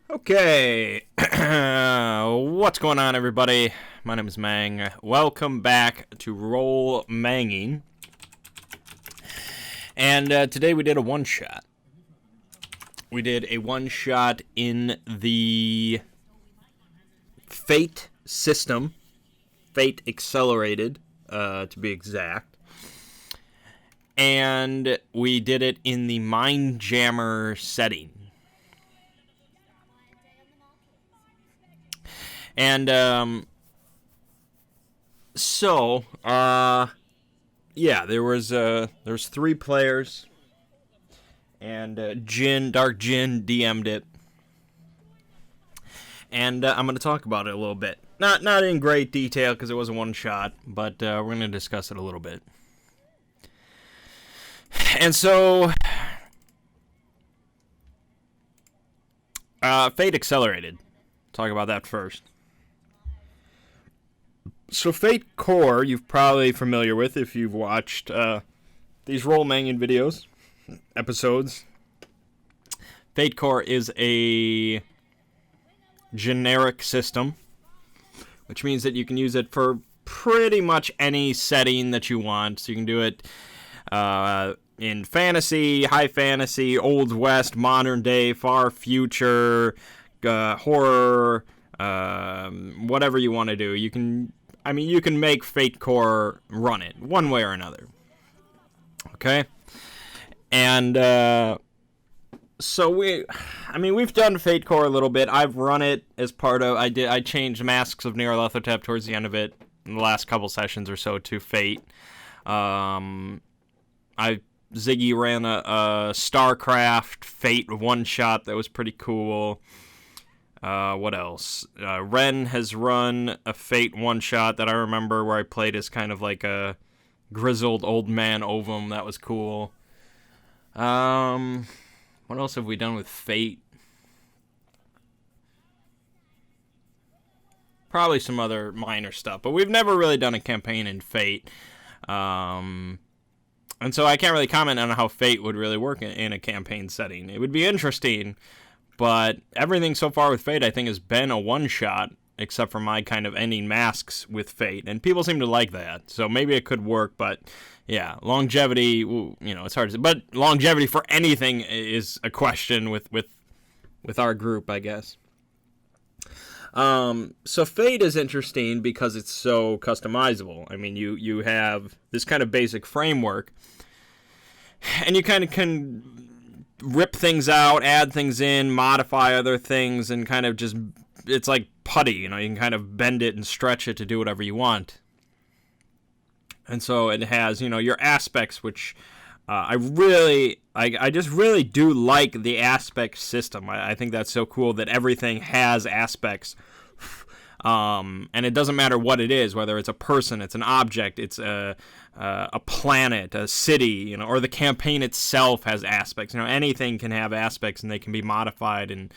Okay, what's going on, everybody? My name is Mang. Welcome back to Roll Mangging. And today we did a one-shot. We did a one-shot in the Fate system. Fate Accelerated, to be exact. And we did it in the Mindjammer setting. And, yeah, there was 3 players, and Dark Jin DM'd it, and I'm going to talk about it a little bit. Not in great detail, because it was a one-shot, but we're going to discuss it a little bit. And so, Fate Accelerated. Talk about that first. So Fate Core, you're probably familiar with if you've watched these Roll Mangging videos, episodes. Fate Core is a generic system, which means that you can use it for pretty much any setting that you want. So you can do it in fantasy, high fantasy, Old West, modern day, far future, horror, whatever you want to do. You can make Fate Core run it one way or another. Okay? And so we've done Fate Core a little bit. I've run it as part of I changed Masks of Nyarlathotep towards the end of it in the last couple sessions or so to Fate. Ziggy ran a StarCraft Fate one shot that was pretty cool. What else? Ren has run a Fate one-shot that I remember where I played as kind of like a grizzled old man Ovem. That was cool. What else have we done with Fate? Probably some other minor stuff, but we've never really done a campaign in Fate. And so I can't really comment on how Fate would really work in a campaign setting. It would be interesting, but everything so far with Fate, I think, has been a one-shot, except for my kind of ending Masks with Fate. And people seem to like that, so maybe it could work. But, yeah, longevity, it's hard to say. But longevity for anything is a question with our group, I guess. So Fate is interesting because it's so customizable. I mean, you have this kind of basic framework, and you kind of can rip things out, add things in, modify other things, and kind of just, it's like putty, you can kind of bend it and stretch it to do whatever you want. And so it has, your aspects, which I just really do like the aspect system. I think that's so cool that everything has aspects. And it doesn't matter what it is, whether it's a person, it's an object, it's a planet, a city, or the campaign itself has aspects. Anything can have aspects, and they can be modified, and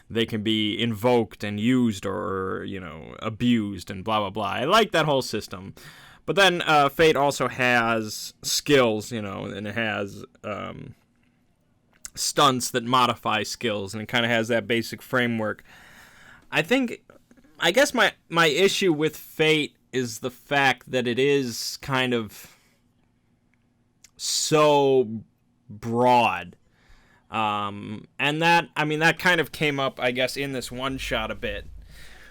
they can be invoked and used or abused and blah, blah, blah. I like that whole system. But then Fate also has skills, and it has stunts that modify skills, and it kind of has that basic framework. I guess my issue with Fate is the fact that it is kind of so broad. And that kind of came up, I guess, in this one shot a bit,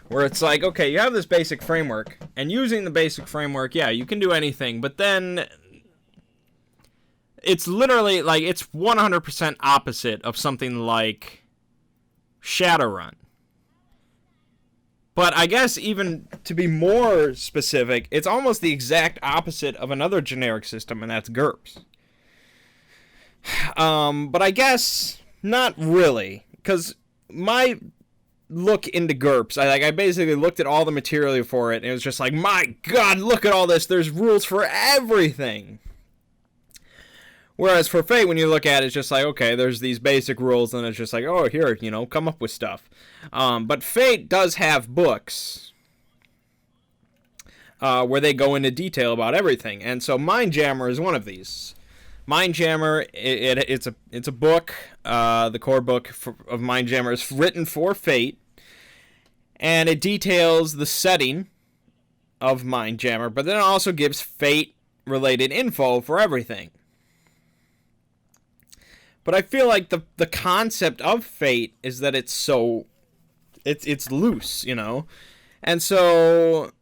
where it's like, okay, you have this basic framework, and using the basic framework, yeah, you can do anything, but then it's literally, like, it's 100% opposite of something like Shadowrun. But I guess even to be more specific, it's almost the exact opposite of another generic system, and that's GURPS. But I guess not really, because my look into GURPS, I basically looked at all the material for it, and it was just like, my God, look at all this. There's rules for everything. Whereas for Fate, when you look at it, it's just like, okay, there's these basic rules, and it's just like, oh, here, come up with stuff. But Fate does have books where they go into detail about everything. And so Mindjammer is one of these. Mindjammer, it's a book. The core book of Mindjammer is written for Fate, and it details the setting of Mindjammer, but then it also gives Fate-related info for everything. But I feel like the concept of Fate is that it's so it's loose, you know, and so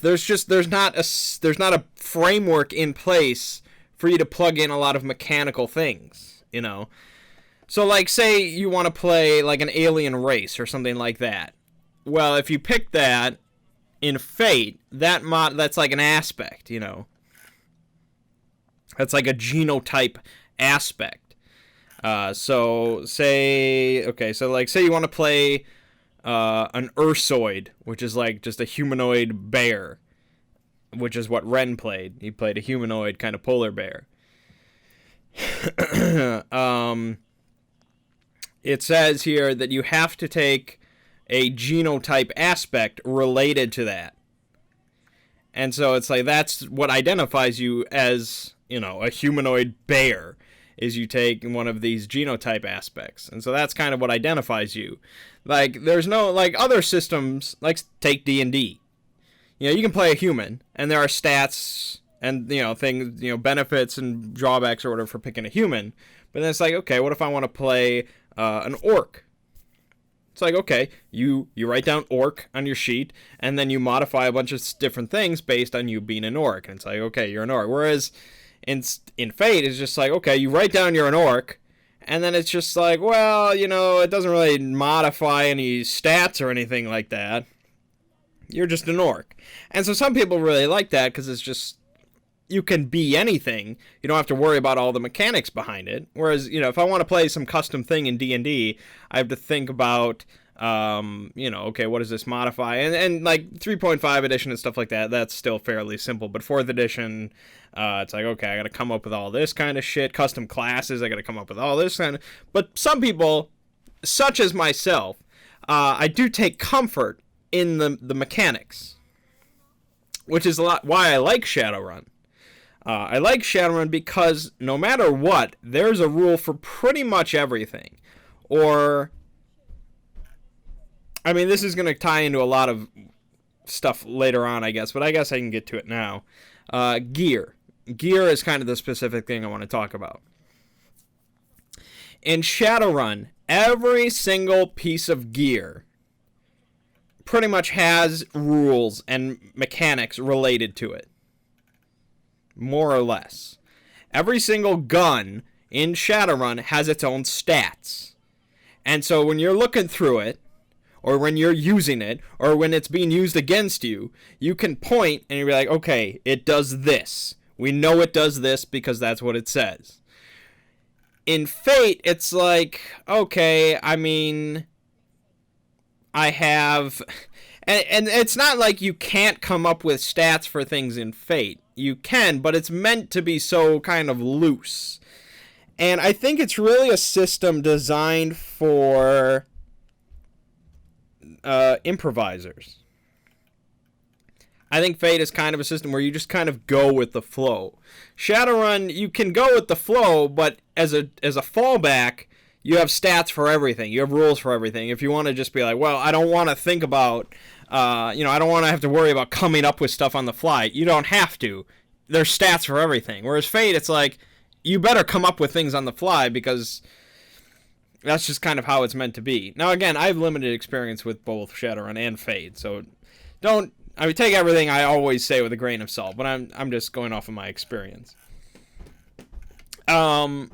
there's not a framework in place for you to plug in a lot of mechanical things, you know. So like, say you want to play like an alien race or something like that. Well, if you pick that in Fate, that's like an aspect, you know. That's like a genotype aspect. So say you want to play an Ursoid, which is like just a humanoid bear, which is what Ren played. He played a humanoid kind of polar bear. It says here that you have to take a genotype aspect related to that. And so it's like, that's what identifies you as, you know, a humanoid bear, is you take one of these genotype aspects. And so that's kind of what identifies you. Like, there's no, like, other systems, like, take D&D. You know, you can play a human, and there are stats and, you know, things, you know, benefits and drawbacks or whatever for picking a human. But then it's like, okay, what if I want to play an orc? It's like, okay, you write down orc on your sheet, and then you modify a bunch of different things based on you being an orc. And it's like, okay, you're an orc. Whereas in Fate, it's just like, okay, you write down you're an orc, and then it's just like, well, you know, it doesn't really modify any stats or anything like that. You're just an orc. And so some people really like that because it's just, you can be anything. You don't have to worry about all the mechanics behind it. Whereas, you know, if I want to play some custom thing in D&D, I have to think about, you know, okay, what does this modify? And like 3.5 edition and stuff like that, that's still fairly simple. But 4th edition, it's like, okay, I got to come up with all this kind of shit. Custom classes, I got to come up with all this kind of... But some people, such as myself, I do take comfort in the mechanics, which is a lot why I like Shadowrun. I like Shadowrun because no matter what, there's a rule for pretty much everything. Or, I mean, this is going to tie into a lot of stuff later on, I guess, but I guess I can get to it now. Gear. Gear is kind of the specific thing I want to talk about. In Shadowrun, every single piece of gear pretty much has rules and mechanics related to it. More or less. Every single gun in Shadowrun has its own stats. And so when you're looking through it, or when you're using it, or when it's being used against you, you can point and you'll be like, okay, it does this. We know it does this because that's what it says. In Fate, it's like, okay, I mean, I have... And it's not like you can't come up with stats for things in Fate. You can, but it's meant to be so kind of loose. And I think it's really a system designed for improvisers. I think Fate is kind of a system where you just kind of go with the flow. Shadowrun, you can go with the flow, but as a fallback, you have stats for everything. You have rules for everything. If you want to just be like, well, I don't want to think about... I don't want to have to worry about coming up with stuff on the fly. You don't have to. There's stats for everything. Whereas Fate, it's like, you better come up with things on the fly because that's just kind of how it's meant to be. Now, again, I have limited experience with both Shadowrun and Fate, so take everything I always say with a grain of salt, but I'm just going off of my experience. So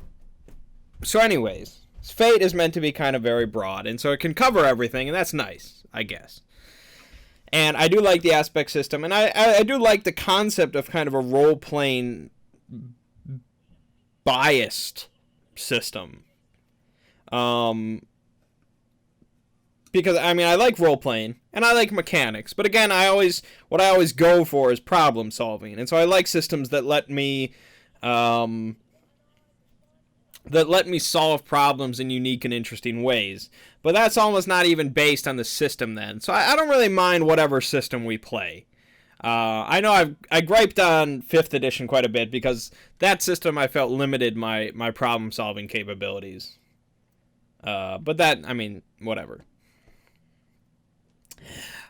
anyways, Fate is meant to be kind of very broad, and so it can cover everything, and that's nice, I guess. And I do like the aspect system, and I do like the concept of kind of a role-playing biased system. Because, I mean, I like role-playing, and I like mechanics, but again, what I always go for is problem-solving, and so I like systems that let me solve problems in unique and interesting ways. But that's almost not even based on the system then. So I don't really mind whatever system we play. I know I griped on 5th edition quite a bit because that system I felt limited my problem-solving capabilities. But that, I mean, whatever.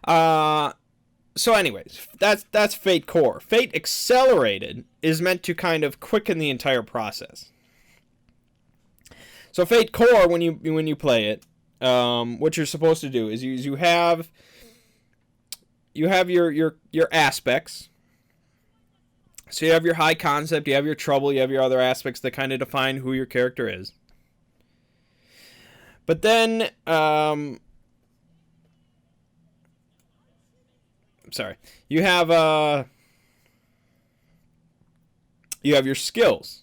So anyways, that's Fate Core. Fate Accelerated is meant to kind of quicken the entire process. So Fate Core, when you play it, what you're supposed to do is you have your aspects. So you have your high concept, you have your trouble, you have your other aspects that kind of define who your character is. But then, you have your skills.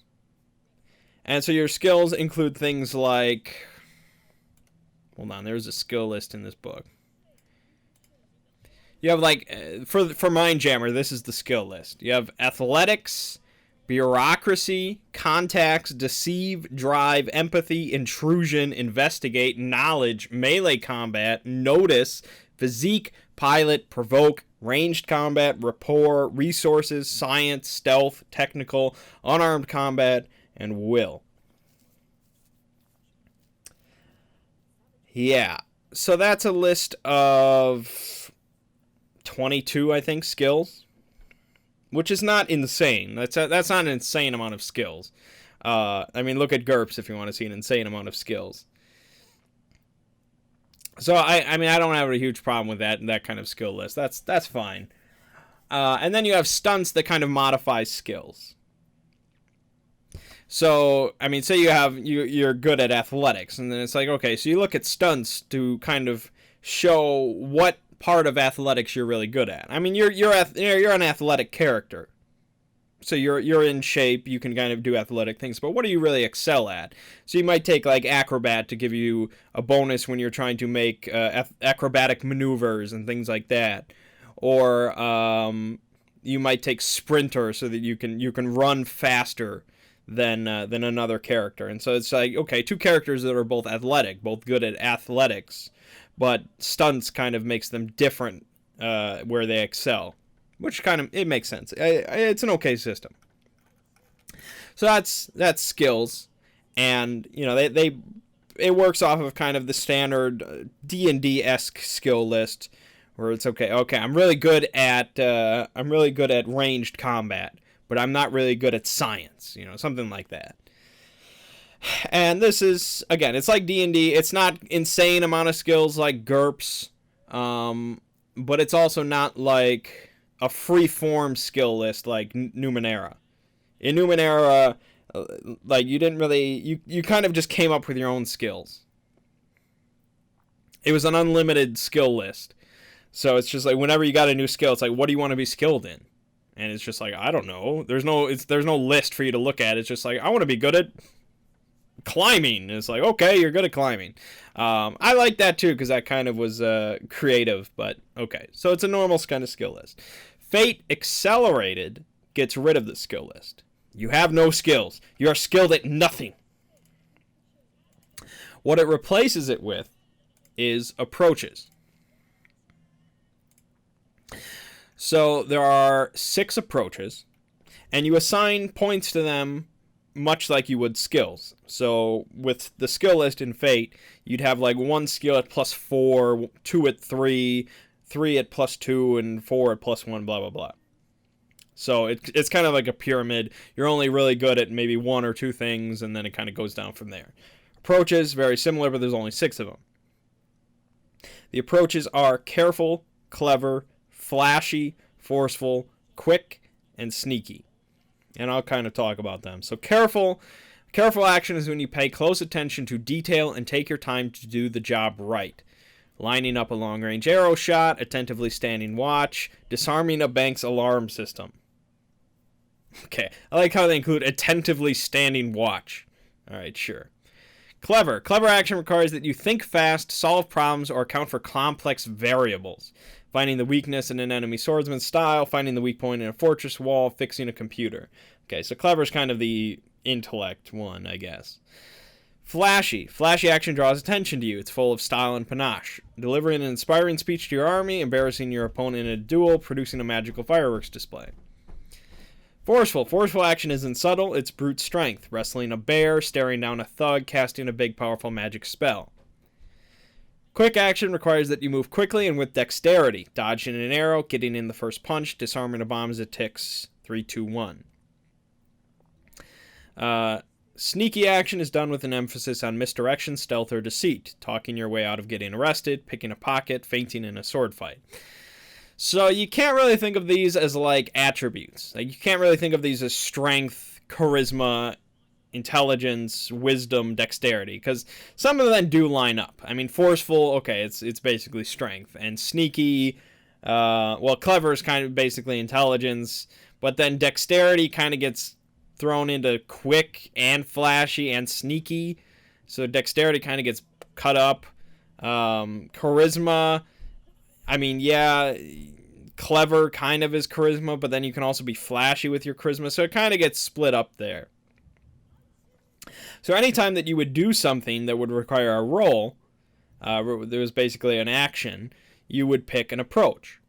And so your skills include things like, hold on, there's a skill list in this book. You have, like, for Mindjammer, this is the skill list. You have athletics, bureaucracy, contacts, deceive, drive, empathy, intrusion, investigate, knowledge, melee combat, notice, physique, pilot, provoke, ranged combat, rapport, resources, science, stealth, technical, unarmed combat, and will. Yeah, so that's a list of 22, I think, skills, which is not insane. That's not an insane amount of skills. I mean, look at GURPS if you want to see an insane amount of skills. So I mean, I don't have a huge problem with that kind of skill list. That's fine. And then you have stunts that kind of modify skills. So, I mean, say you're good at athletics, and then it's like, okay, so you look at stunts to kind of show what part of athletics you're really good at. I mean, you're an athletic character, so you're in shape. You can kind of do athletic things, but what do you really excel at? So you might take like acrobat to give you a bonus when you're trying to make acrobatic maneuvers and things like that, or you might take sprinter so that you can run faster than another character. And so it's like, okay, two characters that are both athletic, both good at athletics, but stunts kind of makes them different where they excel, which kind of, it makes sense. It's an okay system. So that's skills, and you know it works off of kind of the standard D&D-esque skill list, where it's okay, I'm really good at ranged combat, but I'm not really good at science, something like that. And this is, again, it's like D&D. It's not insane amount of skills like GURPS, but it's also not like a free-form skill list like Numenera. In Numenera, like, you didn't really, you kind of just came up with your own skills. It was an unlimited skill list. So it's just like, whenever you got a new skill, it's like, what do you want to be skilled in? And it's just like, I don't know. There's no list for you to look at. It's just like, I want to be good at climbing. And it's like, okay, you're good at climbing. I like that too, because that kind of was creative, but okay. So it's a normal kind of skill list. Fate Accelerated gets rid of the skill list. You have no skills. You are skilled at nothing. What it replaces it with is approaches. So there are 6 approaches, and you assign points to them much like you would skills. So with the skill list in Fate, you'd have like 1 skill at +4, 2 at 3, 3 at +2, and 4 at +1, blah, blah, blah. So it's kind of like a pyramid. You're only really good at maybe 1 or 2 things, and then it kind of goes down from there. Approaches, very similar, but there's only 6 of them. The approaches are careful, clever, flashy, forceful, quick, and sneaky. And I'll kind of talk about them. So careful action is when you pay close attention to detail and take your time to do the job right. Lining up a long-range arrow shot, attentively standing watch, disarming a bank's alarm system. Okay, I like how they include attentively standing watch. Alright, sure. Clever action requires that you think fast, solve problems, or account for complex variables. Finding the weakness in an enemy swordsman's style, finding the weak point in a fortress wall, fixing a computer. Okay, so clever is kind of the intellect one, I guess. Flashy. Flashy action draws attention to you. It's full of style and panache. Delivering an inspiring speech to your army, embarrassing your opponent in a duel, producing a magical fireworks display. Forceful. Forceful action isn't subtle, it's brute strength. Wrestling a bear, staring down a thug, casting a big powerful magic spell. Quick action requires that you move quickly and with dexterity. Dodging an arrow, getting in the first punch, disarming a bomb as it ticks. 3, 2, 1. Sneaky action is done with an emphasis on misdirection, stealth, or deceit. Talking your way out of getting arrested, picking a pocket, fainting in a sword fight. So you can't really think of these as like attributes. Like you can't really think of these as strength, charisma, intelligence, wisdom, dexterity, because some of them do line up. I mean, forceful, okay, it's basically strength, and sneaky, clever is kind of basically intelligence, but then dexterity kind of gets thrown into quick and flashy and sneaky, so dexterity kind of gets cut up. Charisma, I mean, yeah, clever kind of is charisma, but then you can also be flashy with your charisma, so it kind of gets split up there. So anytime that you would do something that would require a roll, there was basically an action, you would pick an approach.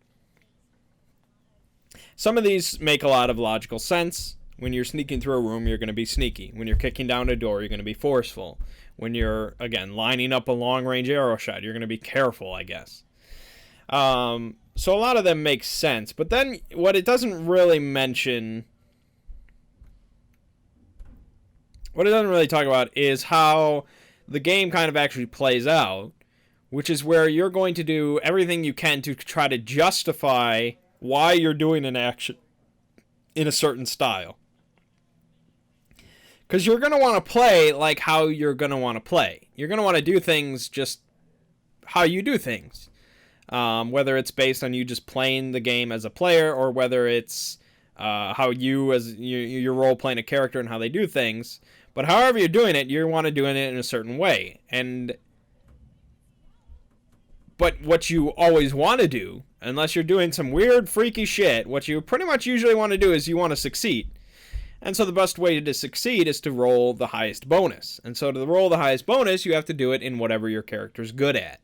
Some of these make a lot of logical sense. When you're sneaking through a room, you're going to be sneaky. When you're kicking down a door, you're going to be forceful. When you're, again, lining up a long-range arrow shot, you're going to be careful, I guess. So a lot of them make sense. But then what it doesn't really mention, what it doesn't really talk about is how the game kind of actually plays out, which is where you're going to do everything you can to try to justify why you're doing an action in a certain style. Because you're going to want to play like how you're going to want to play. You're going to want to do things just how you do things. Whether it's based on you just playing the game as a player, or whether it's how you, as your role playing a character and how they do things. But however you're doing it, you want to do it in a certain way. But what you always want to do, unless you're doing some weird, freaky shit, what you pretty much usually want to do is you want to succeed. And so the best way to succeed is to roll the highest bonus. And so to roll the highest bonus, you have to do it in whatever your character's good at.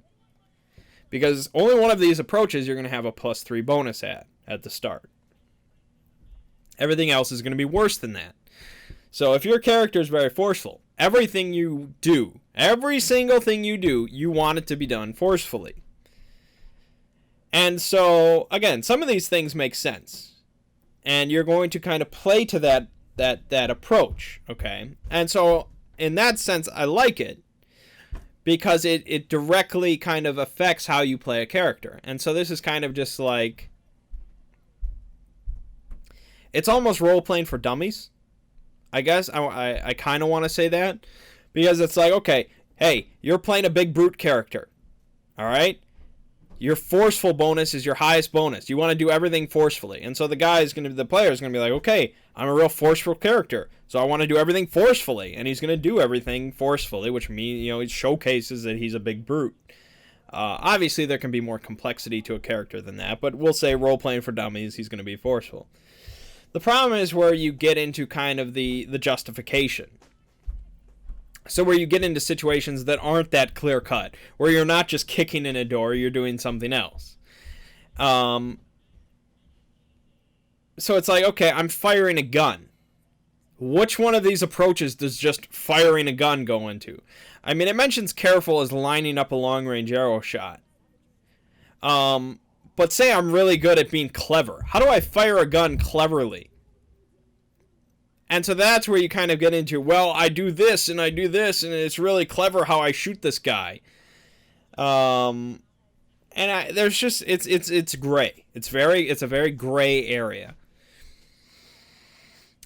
Because only one of these approaches you're going to have a +3 bonus at the start. Everything else is going to be worse than that. So if your character is very forceful, everything you do, every single thing you do, you want it to be done forcefully. And so, again, some of these things make sense. And you're going to kind of play to that approach, okay? And so, in that sense, I like it. Because it directly kind of affects how you play a character. And so this is kind of just like, it's almost role-playing for dummies, I guess. I kind of want to say that. Because it's like, okay, hey, you're playing a big brute character. Alright? Your forceful bonus is your highest bonus. You want to do everything forcefully. And so the player is going to be like, okay, I'm a real forceful character, so I want to do everything forcefully. And he's going to do everything forcefully, which means, it showcases that he's a big brute. Obviously, there can be more complexity to a character than that, but we'll say role-playing for dummies, he's going to be forceful. The problem is where you get into kind of the justification. So where you get into situations that aren't that clear-cut, where you're not just kicking in a door, you're doing something else. So it's like, okay, I'm firing a gun. Which one of these approaches does just firing a gun go into? I mean, it mentions careful as lining up a long-range arrow shot. But say I'm really good at being clever. How do I fire a gun cleverly? And so that's where you kind of get into, well, I do this, and it's really clever how I shoot this guy. There's just, it's gray. It's a very gray area.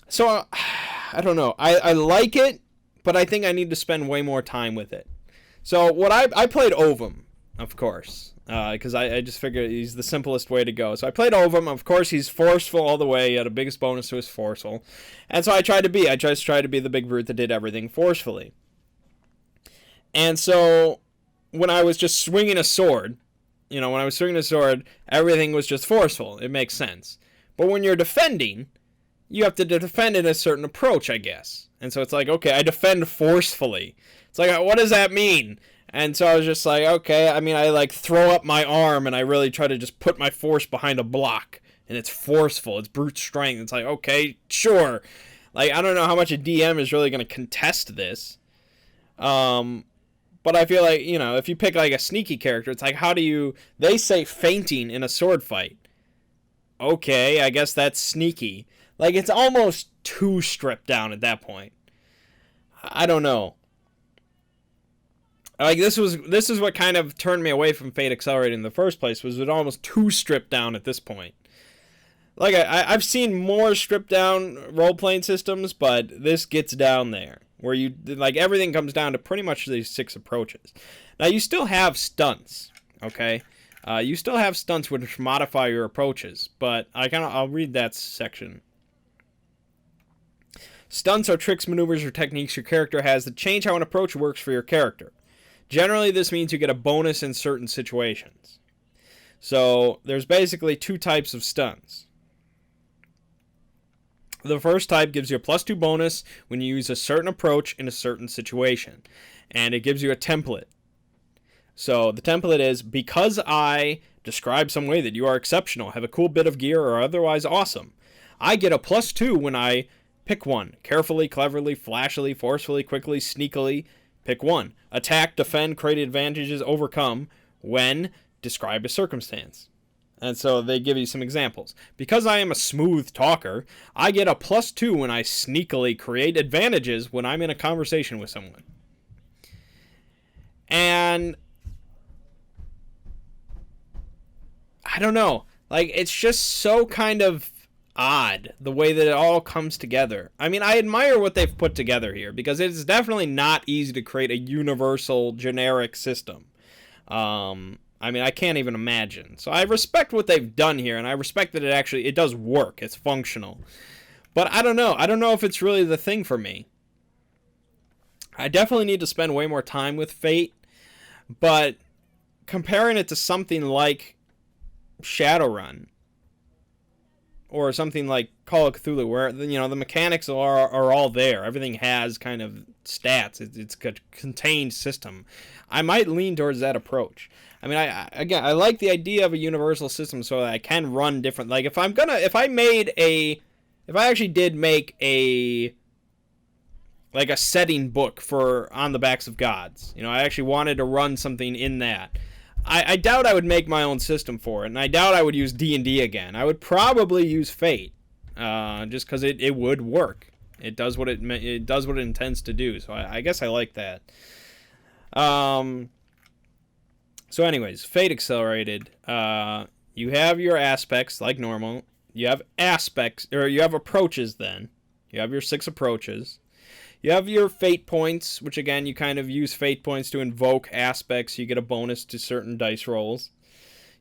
So, I don't know. I like it, but I think I need to spend way more time with it. So, I played Ovem, of course. Because I just figured he's the simplest way to go. So I played Ovem. Of course, he's forceful all the way. He had the biggest bonus to his forceful. And so I tried to be the big brute that did everything forcefully. And so when I was just swinging a sword, everything was just forceful. It makes sense. But when you're defending, you have to defend in a certain approach, I guess. And so it's like, okay, I defend forcefully. It's like, what does that mean? And so I was just like, okay, I mean, I like throw up my arm and I really try to just put my force behind a block. And it's forceful. It's brute strength. It's like, okay, sure. Like, I don't know how much a DM is really going to contest this. But I feel like, you know, if you pick like a sneaky character, it's like, how do you... They say fainting in a sword fight. Okay, I guess that's sneaky. Like, it's almost too stripped down at that point. I don't know. Like, this is what kind of turned me away from Fate Accelerated in the first place, was it almost too stripped down at this point. Like, I've seen more stripped down role-playing systems, but this gets down there. Where you, like, everything comes down to pretty much these 6 approaches. Now, you still have stunts, okay? You still have stunts which modify your approaches, but I'll read that section. Stunts are tricks, maneuvers, or techniques your character has that change how an approach works for your character. Generally, this means you get a bonus in certain situations. So, there's basically 2 types of stunts. The first type gives you a +2 bonus when you use a certain approach in a certain situation. And it gives you a template. So, the template is, because I describe some way that you are exceptional, have a cool bit of gear, or otherwise awesome, I get a +2 when I pick one. Carefully, cleverly, flashily, forcefully, quickly, sneakily, pick one. Attack, defend, create advantages, overcome, when describe a circumstance. And so they give you some examples. Because I am a smooth talker, I get a +2 when I sneakily create advantages when I'm in a conversation with someone. And I don't know. Like, it's just so kind of odd the way that it all comes together. I mean, I admire what they've put together here, because it's definitely not easy to create a universal, generic system. I mean, I can't even imagine. So I respect what they've done here, and I respect that it does work. It's functional. But I don't know. I don't know if it's really the thing for me. I definitely need to spend way more time with Fate, but comparing it to something like Shadowrun, or something like Call of Cthulhu, where, you know, the mechanics are all there. Everything has kind of stats. It's a contained system. I might lean towards that approach. I mean, I like the idea of a universal system so that I can run different. Like, if I actually did make a setting book for On the Backs of Gods, you know, I actually wanted to run something in that. I doubt I would make my own system for it, and I doubt I would use D&D again. I would probably use Fate, just because it would work. It does what it intends to do. So I guess I like that. So anyways, Fate Accelerated. You have your aspects like normal. You have aspects, or you have approaches then. You have your 6 approaches. You have your fate points, which again, you kind of use fate points to invoke aspects. You get a bonus to certain dice rolls.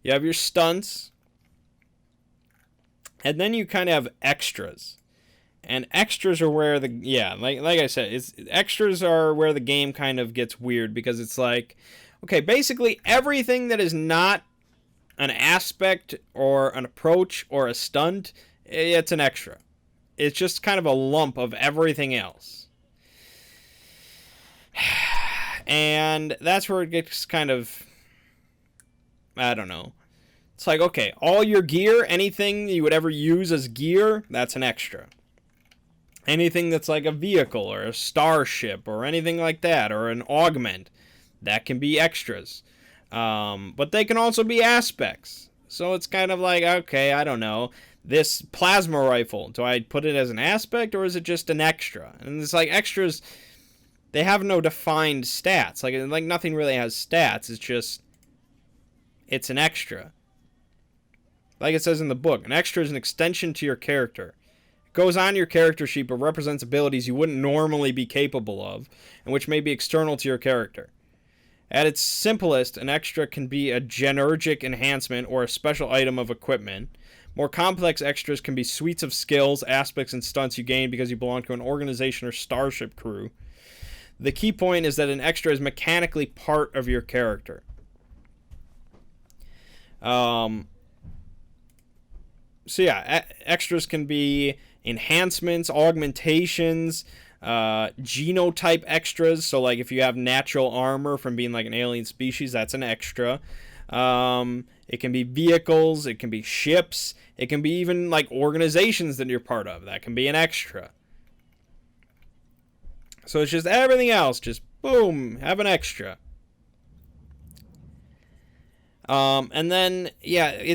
You have your stunts. And then you kind of have extras. And extras are where like I said, extras are where the game kind of gets weird, because it's like, okay, basically everything that is not an aspect or an approach or a stunt, it's an extra. It's just kind of a lump of everything else. And that's where it gets kind of, I don't know. It's like, okay, all your gear, anything you would ever use as gear, that's an extra. Anything that's like a vehicle or a starship or anything like that, or an augment, that can be extras. But they can also be aspects. So it's kind of like, okay, I don't know. This plasma rifle, do I put it as an aspect or is it just an extra? And it's like extras, they have no defined stats. Like nothing really has stats. It's just, it's an extra. Like it says in the book, an extra is an extension to your character. It goes on your character sheet but represents abilities you wouldn't normally be capable of, and which may be external to your character. At its simplest, an extra can be a genergic enhancement or a special item of equipment. More complex extras can be suites of skills, aspects, and stunts you gain because you belong to an organization or starship crew. The key point is that an extra is mechanically part of your character. So yeah, extras can be enhancements, augmentations, genotype extras. So like if you have natural armor from being like an alien species, that's an extra. It can be vehicles, it can be ships, it can be even like organizations that you're part of. That can be an extra. So it's just everything else, just boom, have an extra. And then, yeah,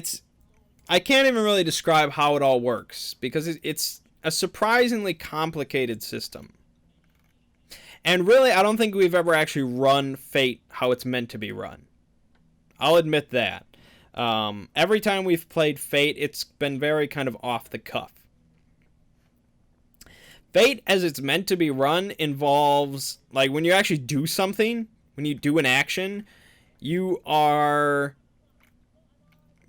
I can't even really describe how it all works, because it's a surprisingly complicated system. And really, I don't think we've ever actually run Fate how it's meant to be run. I'll admit that. Every time we've played Fate, it's been very kind of off the cuff. Fate, as it's meant to be run, involves, like, when you actually do something, when you do an action, you're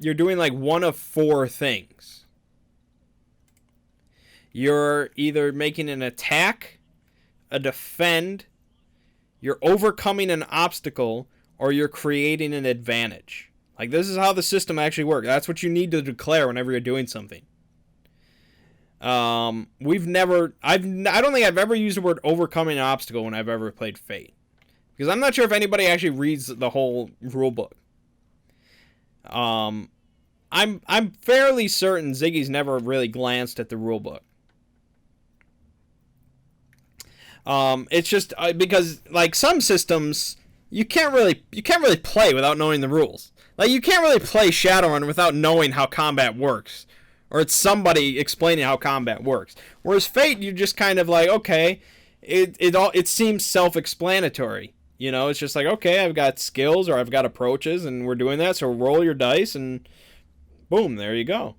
doing, like, one of 4 things. You're either making an attack, a defend, you're overcoming an obstacle, or you're creating an advantage. Like, this is how the system actually works. That's what you need to declare whenever you're doing something. I don't think I've ever used the word overcoming an obstacle when I've ever played Fate, because I'm not sure if anybody actually reads the whole rule book. I'm fairly certain Ziggy's never really glanced at the rule book. It's just because, like, some systems you can't really play without knowing the rules. Like, you can't really play Shadowrun without knowing how combat works, or it's somebody explaining how combat works. Whereas Fate, you're just kind of like, okay, it seems self-explanatory. You know, it's just like, okay, I've got skills or I've got approaches, and we're doing that. So roll your dice, and boom, there you go.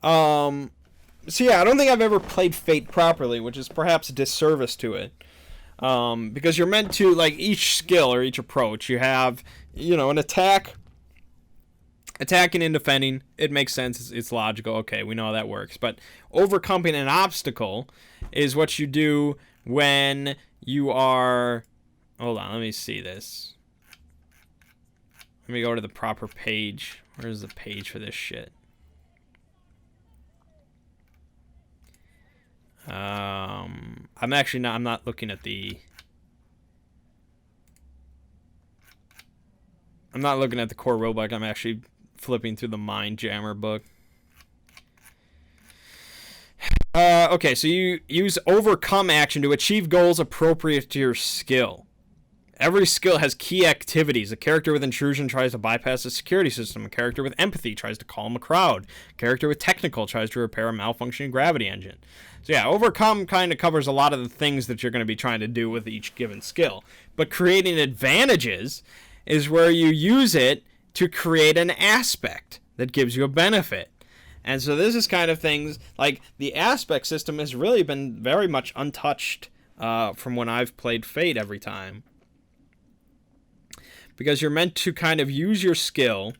So yeah, I don't think I've ever played Fate properly, which is perhaps a disservice to it. Because you're meant to, like, each skill or each approach, you have, you know, an attack. Attacking and defending, it makes sense. It's logical. Okay, we know how that works. But overcoming an obstacle is what you do when you are... Hold on, let me see this. Let me go to the proper page. Where's the page for this shit? I'm not looking at the... I'm not looking at the core rulebook. I'm actually flipping through the Mindjammer book. Okay, so you use overcome action to achieve goals appropriate to your skill. Every skill has key activities. A character with intrusion tries to bypass a security system. A character with empathy tries to calm a crowd. A character with technical tries to repair a malfunctioning gravity engine. So yeah, overcome kind of covers a lot of the things that you're going to be trying to do with each given skill. But creating advantages is where you use it to create an aspect that gives you a benefit. And so this is kind of things like the aspect system has really been very much untouched from when I've played Fate every time. Because you're meant to kind of use your skill.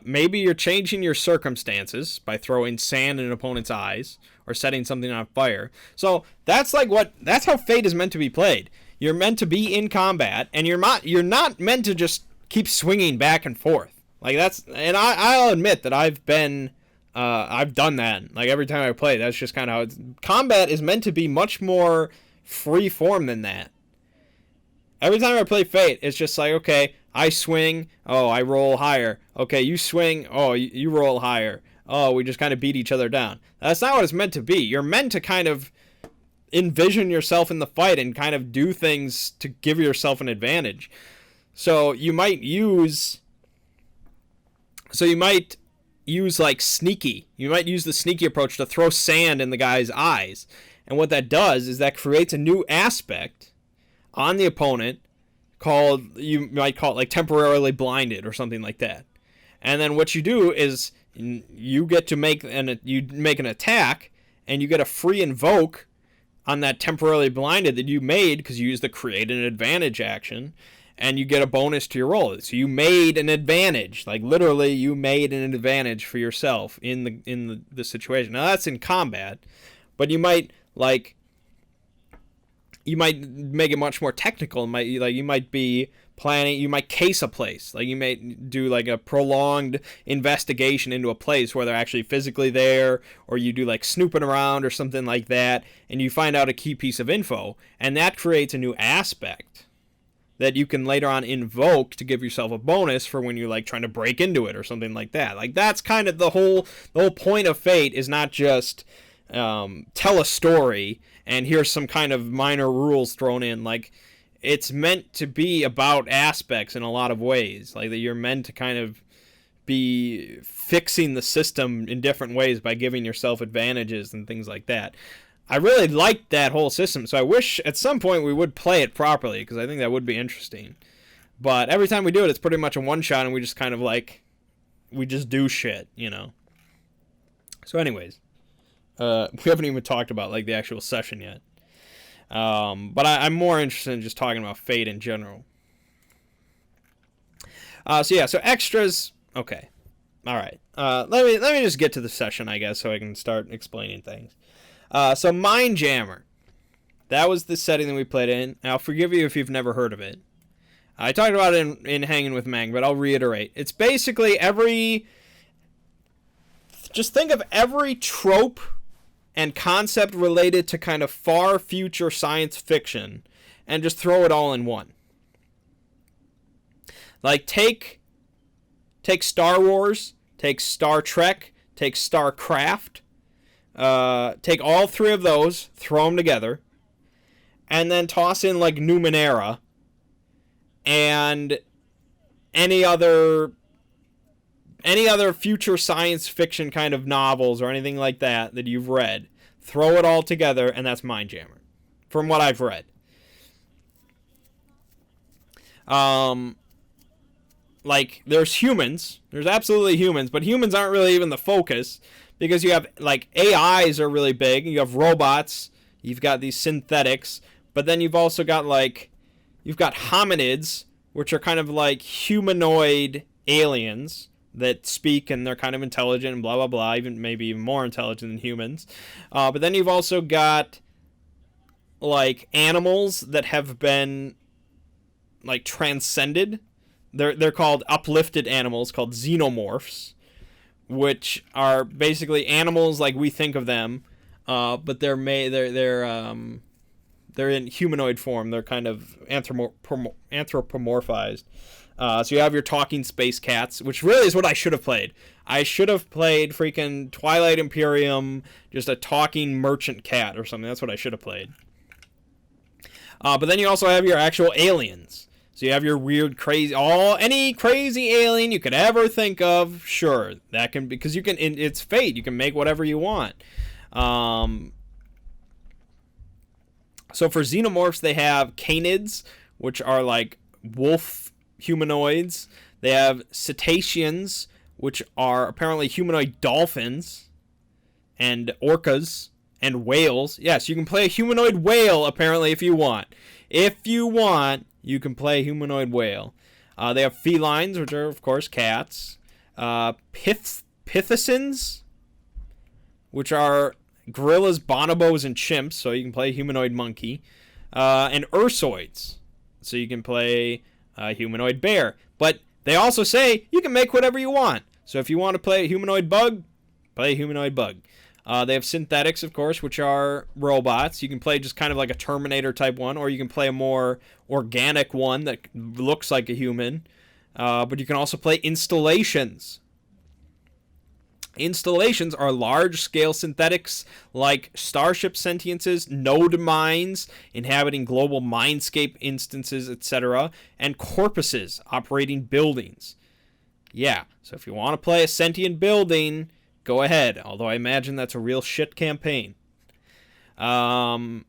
Maybe you're changing your circumstances by throwing sand in an opponent's eyes or setting something on fire. So that's how Fate is meant to be played. You're meant to be in combat, and you're not meant to just keep swinging back and forth. Like I'll admit that I've done that. Like every time I play, that's just kind of how combat is meant to be. Much more free form than that. Every time I play Fate, it's just like, okay, I swing, oh, I roll higher. Okay, you swing, oh, you roll higher. Oh, we just kind of beat each other down. That's not what it's meant to be. You're meant to kind of envision yourself in the fight and kind of do things to give yourself an advantage. So you might use like sneaky. You might use the sneaky approach to throw sand in the guy's eyes. And what that does is that creates a new aspect on the opponent you might call it like temporarily blinded or something like that. And then what you do is you get to make an attack, and you get a free invoke on that temporarily blinded that you made because you used the create an advantage action, and you get a bonus to your roll. So you made an advantage, like literally you made an advantage for yourself in the situation. Now that's in combat, but you might like you might make it much more technical. You might be planning, you might case a place. Like, you may do like a prolonged investigation into a place where they're actually physically there, or you do like snooping around or something like that, and you find out a key piece of info, and that creates a new aspect that you can later on invoke to give yourself a bonus for when you're like trying to break into it or something like that. Like, that's kind of the whole point of Fate, is not just tell a story and here's some kind of minor rules thrown in. Like, it's meant to be about aspects in a lot of ways. Like, that you're meant to kind of be fixing the system in different ways by giving yourself advantages and things like that. I really liked that whole system, so I wish at some point we would play it properly, because I think that would be interesting. But every time we do it, it's pretty much a one-shot, and we just kind of like, we just do shit, you know? So anyways, we haven't even talked about like the actual session yet. But I'm more interested in just talking about Fate in general. So extras, okay. Alright, let me just get to the session, I guess, so I can start explaining things. So Mindjammer, that was the setting that we played in. I'll forgive you if you've never heard of it. I talked about it in Hanging with Mang, but I'll reiterate. It's basically just think of every trope and concept related to kind of far future science fiction and just throw it all in one. Like, take Star Wars, take Star Trek, take StarCraft, take all three of those, throw them together, and then toss in like Numenera and any other future science fiction kind of novels or anything like that you've read. Throw it all together, and that's Mindjammer, from what I've read. Like, there's humans. There's absolutely humans, but humans aren't really even the focus, because you have, like, AIs are really big. You have robots. You've got these synthetics. But then you've also got, like, you've got hominids, which are kind of like humanoid aliens that speak, and they're kind of intelligent and blah, blah, blah, maybe even more intelligent than humans. But then you've also got, like, animals that have been, like, transcended. They're called uplifted animals, called Xenomorphs, which are basically animals like we think of them, but they're in humanoid form. They're kind of anthropomorphized. So you have your talking space cats, which really is what I should have played. I should have played freaking Twilight Imperium, just a talking merchant cat or something. That's what I should have played. But then you also have your actual aliens. So you have your weird, crazy, any crazy alien you could ever think of. Sure, that can, because you can. It's Fate. You can make whatever you want. So for Xenomorphs, they have canids, which are like wolf humanoids. They have cetaceans, which are apparently humanoid dolphins, and orcas, and whales. Yes, you can play a humanoid whale, apparently, if you want. If you want, you can play a humanoid whale. They have felines, which are, of course, cats. Pithecines, which are gorillas, bonobos, and chimps, so you can play a humanoid monkey. And ursoids, so you can play a humanoid bear. But they also say you can make whatever you want. So if you want to play a humanoid bug, play a humanoid bug. They have synthetics, of course, which are robots. You can play just kind of like a Terminator type one, or you can play a more organic one that looks like a human. But you can also play installations. Installations are large-scale synthetics like starship sentiences, node mines inhabiting global mindscape instances, etc., and corpuses operating buildings. Yeah, so if you want to play a sentient building, go ahead, although I imagine that's a real shit campaign. Then,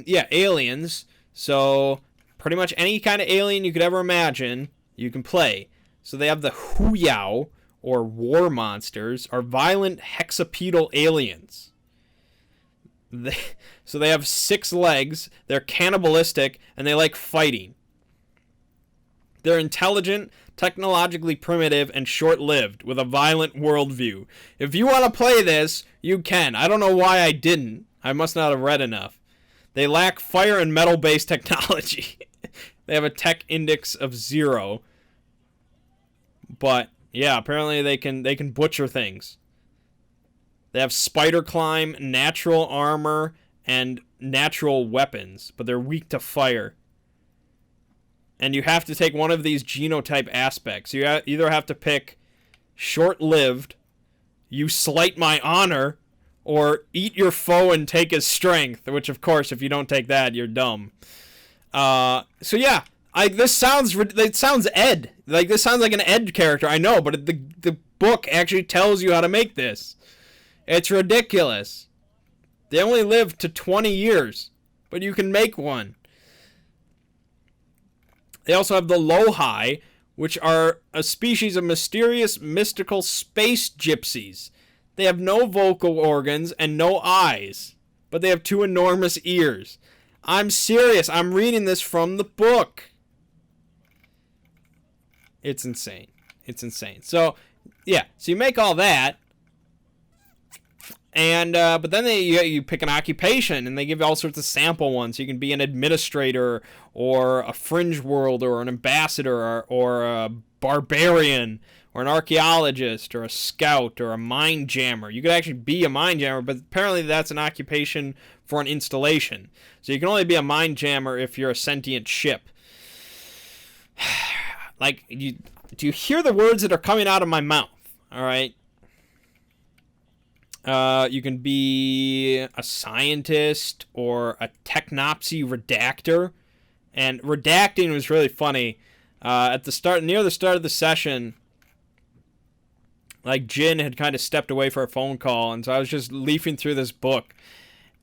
yeah, aliens. So, pretty much any kind of alien you could ever imagine, you can play. So they have the Huyao, or war monsters, are violent hexapedal aliens. So they have 6 legs, they're cannibalistic, and they like fighting. They're intelligent, technologically primitive, and short-lived, with a violent worldview. If you want to play this, you can. I don't know why I didn't. I must not have read enough. They lack fire and metal-based technology. They have a tech index of 0. But yeah, apparently they can butcher things. They have spider climb, natural armor, and natural weapons, but they're weak to fire. And you have to take one of these genotype aspects. You either have to pick short-lived, you slight my honor, or eat your foe and take his strength, which, of course, if you don't take that, you're dumb. So yeah, it sounds Ed. Like, this sounds like an Ed character, I know, but the book actually tells you how to make this. It's ridiculous. They only live to 20 years, but you can make one. They also have the Lohi, which are a species of mysterious, mystical space gypsies. They have no vocal organs and no eyes, but they have 2 enormous ears. I'm serious. I'm reading this from the book. It's insane. It's insane. So, yeah. So you make all that. And but then you pick an occupation, and they give you all sorts of sample ones. You can be an administrator, or a fringe world, or an ambassador, or a barbarian, or an archaeologist, or a scout, or a mindjammer. You could actually be a mindjammer, but apparently that's an occupation for an installation. So you can only be a mindjammer if you're a sentient ship. Like, do you hear the words that are coming out of my mouth? All right. You can be a scientist or a technopsy redactor. And redacting was really funny. Near the start of the session, like, Jin had kind of stepped away for a phone call, and so I was just leafing through this book.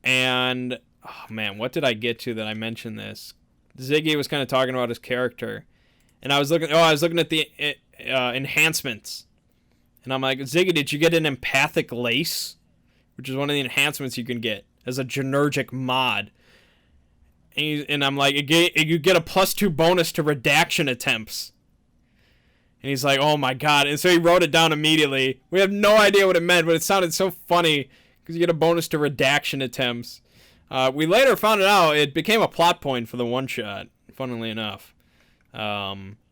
And, oh man, what did I get to that I mentioned this? Ziggy was kind of talking about his character. And I was looking at the enhancements. And I'm like, Ziggy, did you get an empathic lace? Which is one of the enhancements you can get as a genergic mod. And I'm like, you get a +2 bonus to redaction attempts. And he's like, oh my god. And so he wrote it down immediately. We have no idea what it meant, but it sounded so funny because you get a bonus to redaction attempts. We later found it out. It became a plot point for the one-shot, funnily enough. But,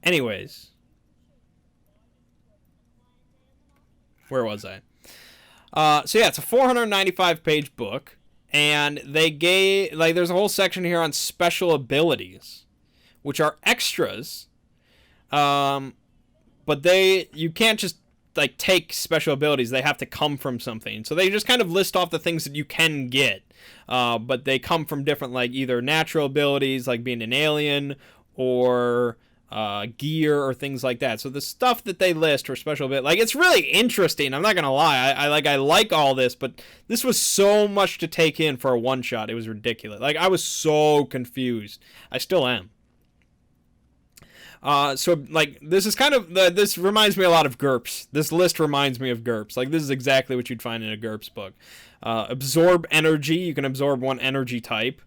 anyways. Where was I? So yeah, it's a 495-page book, and they gave, like, there's a whole section here on special abilities, which are extras, but you can't just, like, take special abilities. They have to come from something. So they just kind of list off the things that you can get, but they come from different, like, either natural abilities, like being an alien, or gear or things like that. So the stuff that they list for special bit, like, it's really interesting. I'm not gonna lie. I like all this, but this was so much to take in for a one shot. It was ridiculous. Like, I was so confused. I still am. So, like, this is kind of this reminds me a lot of GURPS. This list reminds me of GURPS. Like, this is exactly what you'd find in a GURPS book. Absorb energy. You can absorb one energy type.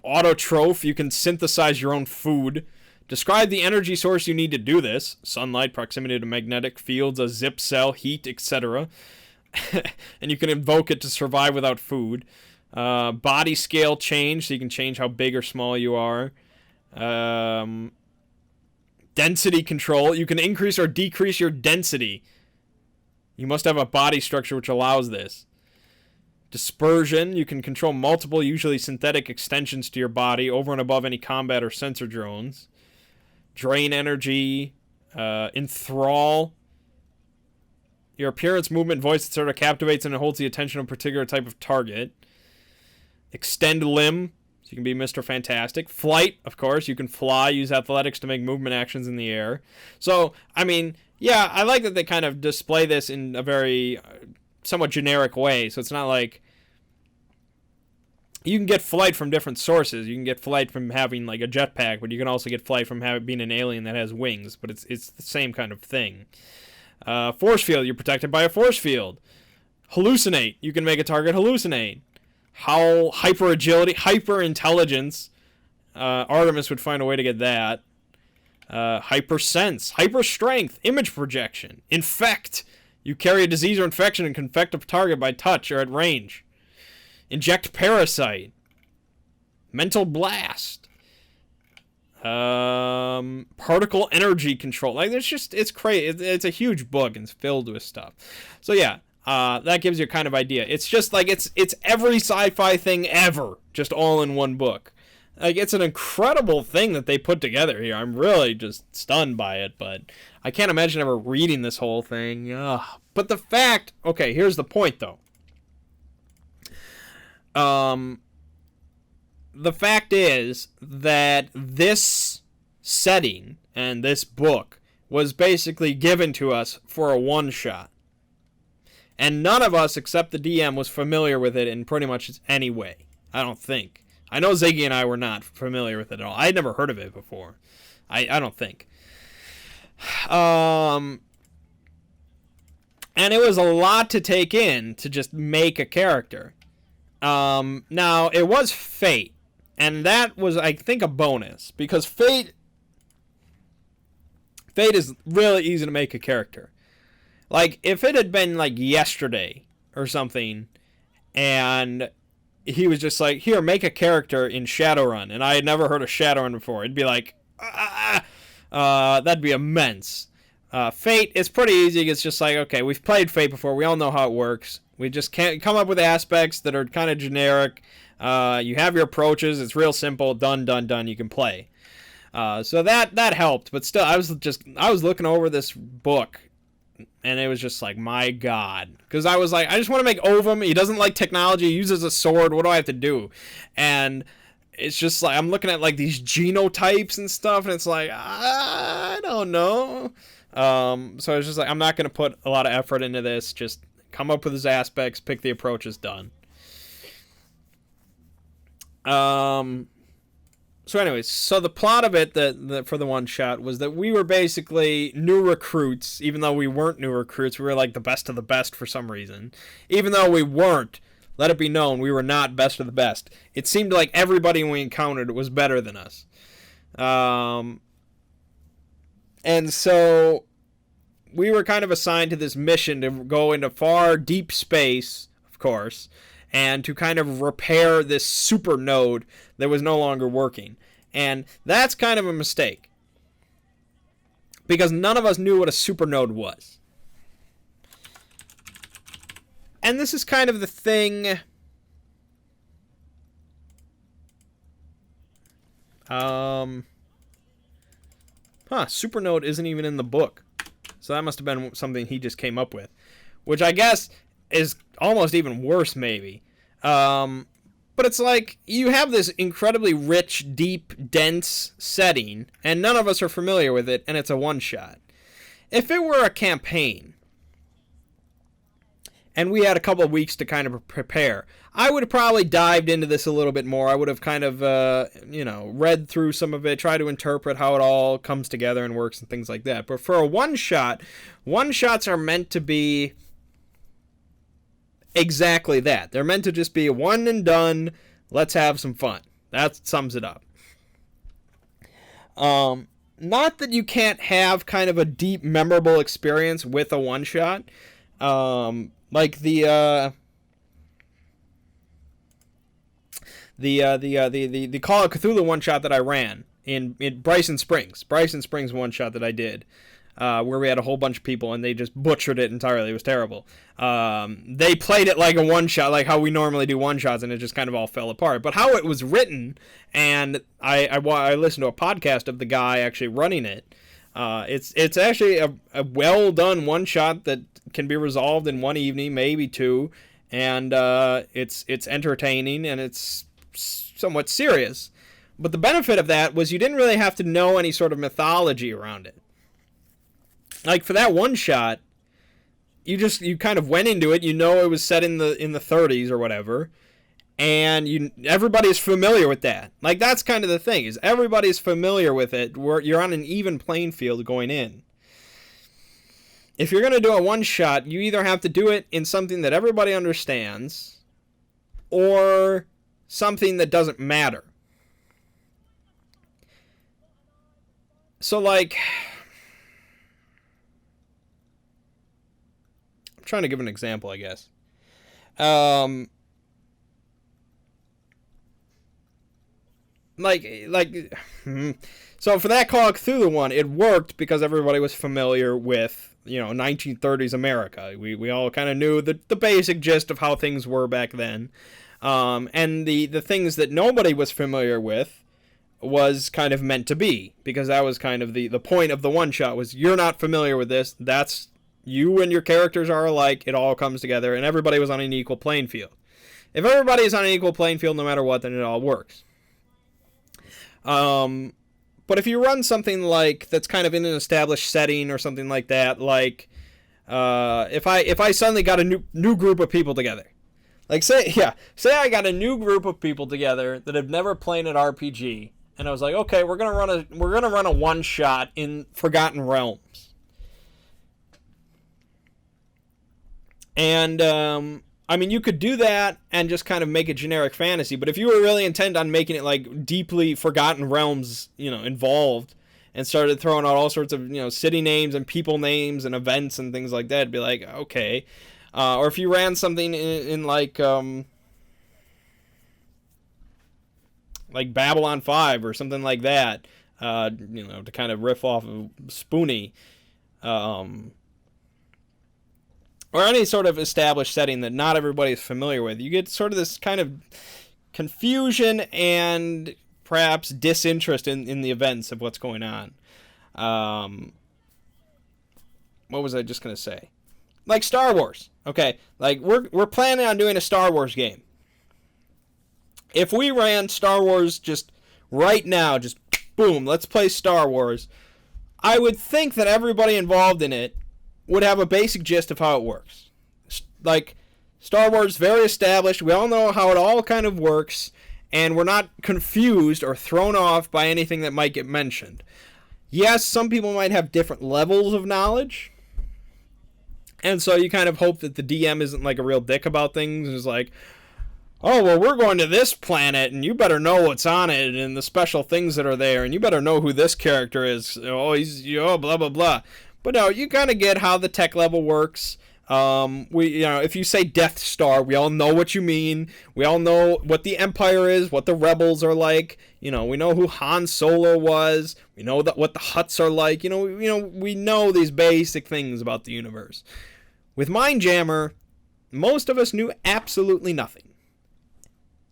Autotroph, you can synthesize your own food. Describe the energy source you need to do this. Sunlight, proximity to magnetic fields, a zip cell, heat, etc. And you can invoke it to survive without food. Body scale change, so you can change how big or small you are. Density control, you can increase or decrease your density. You must have a body structure which allows this. Dispersion, you can control multiple, usually synthetic extensions to your body over and above any combat or sensor drones. Drain energy, enthrall. Your appearance, movement, voice, etc. captivates and holds the attention of a particular type of target. Extend limb, so you can be Mr. Fantastic. Flight, of course, you can fly, use athletics to make movement actions in the air. So, I mean, yeah, I like that they kind of display this in a very somewhat generic way, so it's not like you can get flight from different sources. You can get flight from having, like, a jetpack, but you can also get flight from being an alien that has wings, but it's the same kind of thing. Force field, you're protected by a force field. Hallucinate, you can make a target hallucinate. Howl, hyper agility, hyper intelligence. Artemis would find a way to get that. hypersense, hyperstrength, image projection, infect. You carry a disease or infection and can infect a target by touch or at range. Inject parasite. Mental blast. Particle energy control. Like, it's crazy. It's a huge book and it's filled with stuff. So yeah, that gives you a kind of idea. It's just like, it's every sci-fi thing ever, just all in one book. Like, it's an incredible thing that they put together here. I'm really just stunned by it, but I can't imagine ever reading this whole thing. But the fact, okay, here's the point though. The fact is that this setting and this book was basically given to us for a one-shot. And none of us, except the DM, was familiar with it in pretty much any way. I don't think. I know Ziggy and I were not familiar with it at all. I'd never heard of it before. I don't think. And it was a lot to take in to just make a character. Now, it was Fate. And that was, I think, a bonus. Because Fate is really easy to make a character. Like, if it had been, like, yesterday or something, and he was just like, here, make a character in Shadowrun, and I had never heard of Shadowrun before, it'd be like, that'd be immense. Fate is pretty easy. It's just like, okay, we've played Fate before. We all know how it works. We just can't come up with aspects that are kind of generic. You have your approaches. It's real simple. Done. You can play. So that helped. But still, I was looking over this book, and it was just like, my God. Because I was like, I just want to make Ovem. He doesn't like technology. He uses a sword. What do I have to do? And it's just like, I'm looking at like these genotypes and stuff, and it's like, I don't know. So it's just like, I'm not going to put a lot of effort into this. Just come up with his aspects, pick the approaches, done. So anyways, so the plot of it for the one shot was that we were basically new recruits. Even though we weren't new recruits, we were like the best of the best for some reason. Even though we weren't, let it be known, we were not best of the best. It seemed like everybody we encountered was better than us. And so we were kind of assigned to this mission to go into far deep space, of course, and to kind of repair this super node that was no longer working. And that's kind of a mistake, because none of us knew what a super node was. And this is kind of the thing. Supernode isn't even in the book. So that must have been something he just came up with, which I guess is almost even worse, maybe. But it's like, you have this incredibly rich, deep, dense setting, and none of us are familiar with it, and it's a one-shot. If it were a campaign, and we had a couple of weeks to kind of prepare, I would have probably dived into this a little bit more. I would have kind of, read through some of it, try to interpret how it all comes together and works and things like that. But for a one-shot, one-shots are meant to be exactly that. They're meant to just be one and done. Let's have some fun. That sums it up. Not that you can't have kind of a deep, memorable experience with a one-shot. Like the Call of Cthulhu one-shot that I ran in Bryson Springs. Bryson Springs one-shot that I did. Where we had a whole bunch of people and they just butchered it entirely. It was terrible. They played it like a one-shot, like how we normally do one-shots, and it just kind of all fell apart. But how it was written, and I listened to a podcast of the guy actually running it. It's actually a well-done one-shot that can be resolved in one evening, maybe two, and it's entertaining and it's somewhat serious. But the benefit of that was you didn't really have to know any sort of mythology around it. Like, for that one shot, you kind of went into it. You know it was set in the 30s or whatever, and everybody's familiar with that. Like, that's kind of the thing, is everybody's familiar with it. You're on an even playing field going in. If you're going to do a one shot, you either have to do it in something that everybody understands, or something that doesn't matter. So, like, I'm trying to give an example, I guess. So for that Call of Cthulhu one, it worked because everybody was familiar with, 1930s America. We all kind of knew the basic gist of how things were back then. And the things that nobody was familiar with was kind of meant to be, because that was kind of the point of the one shot was, you're not familiar with this. That's, you and your characters are alike. It all comes together, and everybody was on an equal playing field. If everybody is on an equal playing field no matter what, then it all works. But if you run something like that's kind of in an established setting or something like that, like if I suddenly got a new group of people together, like say I got a new group of people together that have never played an RPG, and I was like, okay, we're gonna run a one shot in Forgotten Realms, and I mean, you could do that and just kind of make it generic fantasy, but if you were really intent on making it like deeply Forgotten Realms, involved, and started throwing out all sorts of, city names and people names and events and things like that, it'd be like, okay. Or if you ran something in like Babylon 5 or something like that, to kind of riff off of Spoonie, or any sort of established setting that not everybody is familiar with, you get sort of this kind of confusion and perhaps disinterest in the events of what's going on. What was I just going to say? Like Star Wars. Okay, like we're planning on doing a Star Wars game. If we ran Star Wars just right now, just boom, let's play Star Wars, I would think that everybody involved in it would have a basic gist of how it works. Like, Star Wars, very established. We all know how it all kind of works, and we're not confused or thrown off by anything that might get mentioned. Yes, some people might have different levels of knowledge, and so you kind of hope that the DM isn't like a real dick about things. It's like, oh, well, we're going to this planet, and you better know what's on it, and the special things that are there, and you better know who this character is. Oh, he's, blah, blah, blah. But no, you kind of get how the tech level works. If you say Death Star, we all know what you mean. We all know what the Empire is, what the Rebels are like. We know who Han Solo was. We know what the Hutts are like. We know these basic things about the universe. With Mindjammer, most of us knew absolutely nothing.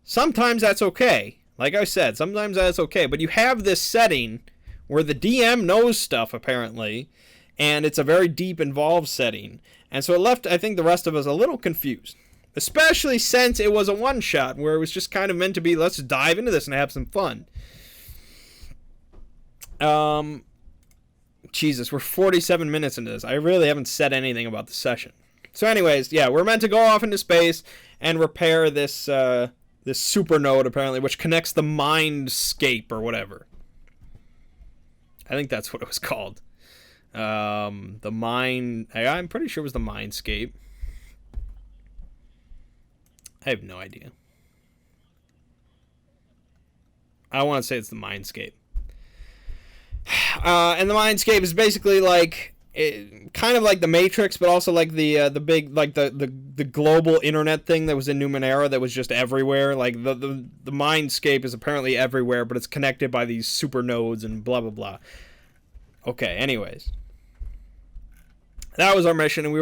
Sometimes that's okay. Like I said, sometimes that's okay. But you have this setting where the DM knows stuff, apparently, and it's a very deep, involved setting. And so it left, I think, the rest of us a little confused. Especially since it was a one-shot, where it was just kind of meant to be, let's dive into this and have some fun. Jesus, we're 47 minutes into this. I really haven't said anything about the session. So anyways, yeah, we're meant to go off into space and repair this this super node, apparently, which connects the Mindscape or whatever. I think that's what it was called. I'm pretty sure it was the Mindscape. I have no idea. I want to say it's the Mindscape. And the Mindscape is basically like kind of like the Matrix, but also like the big, like the global internet thing that was in Numenera that was just everywhere. Like the Mindscape is apparently everywhere, but it's connected by these super nodes and blah blah blah. Okay, anyways, that was our mission, and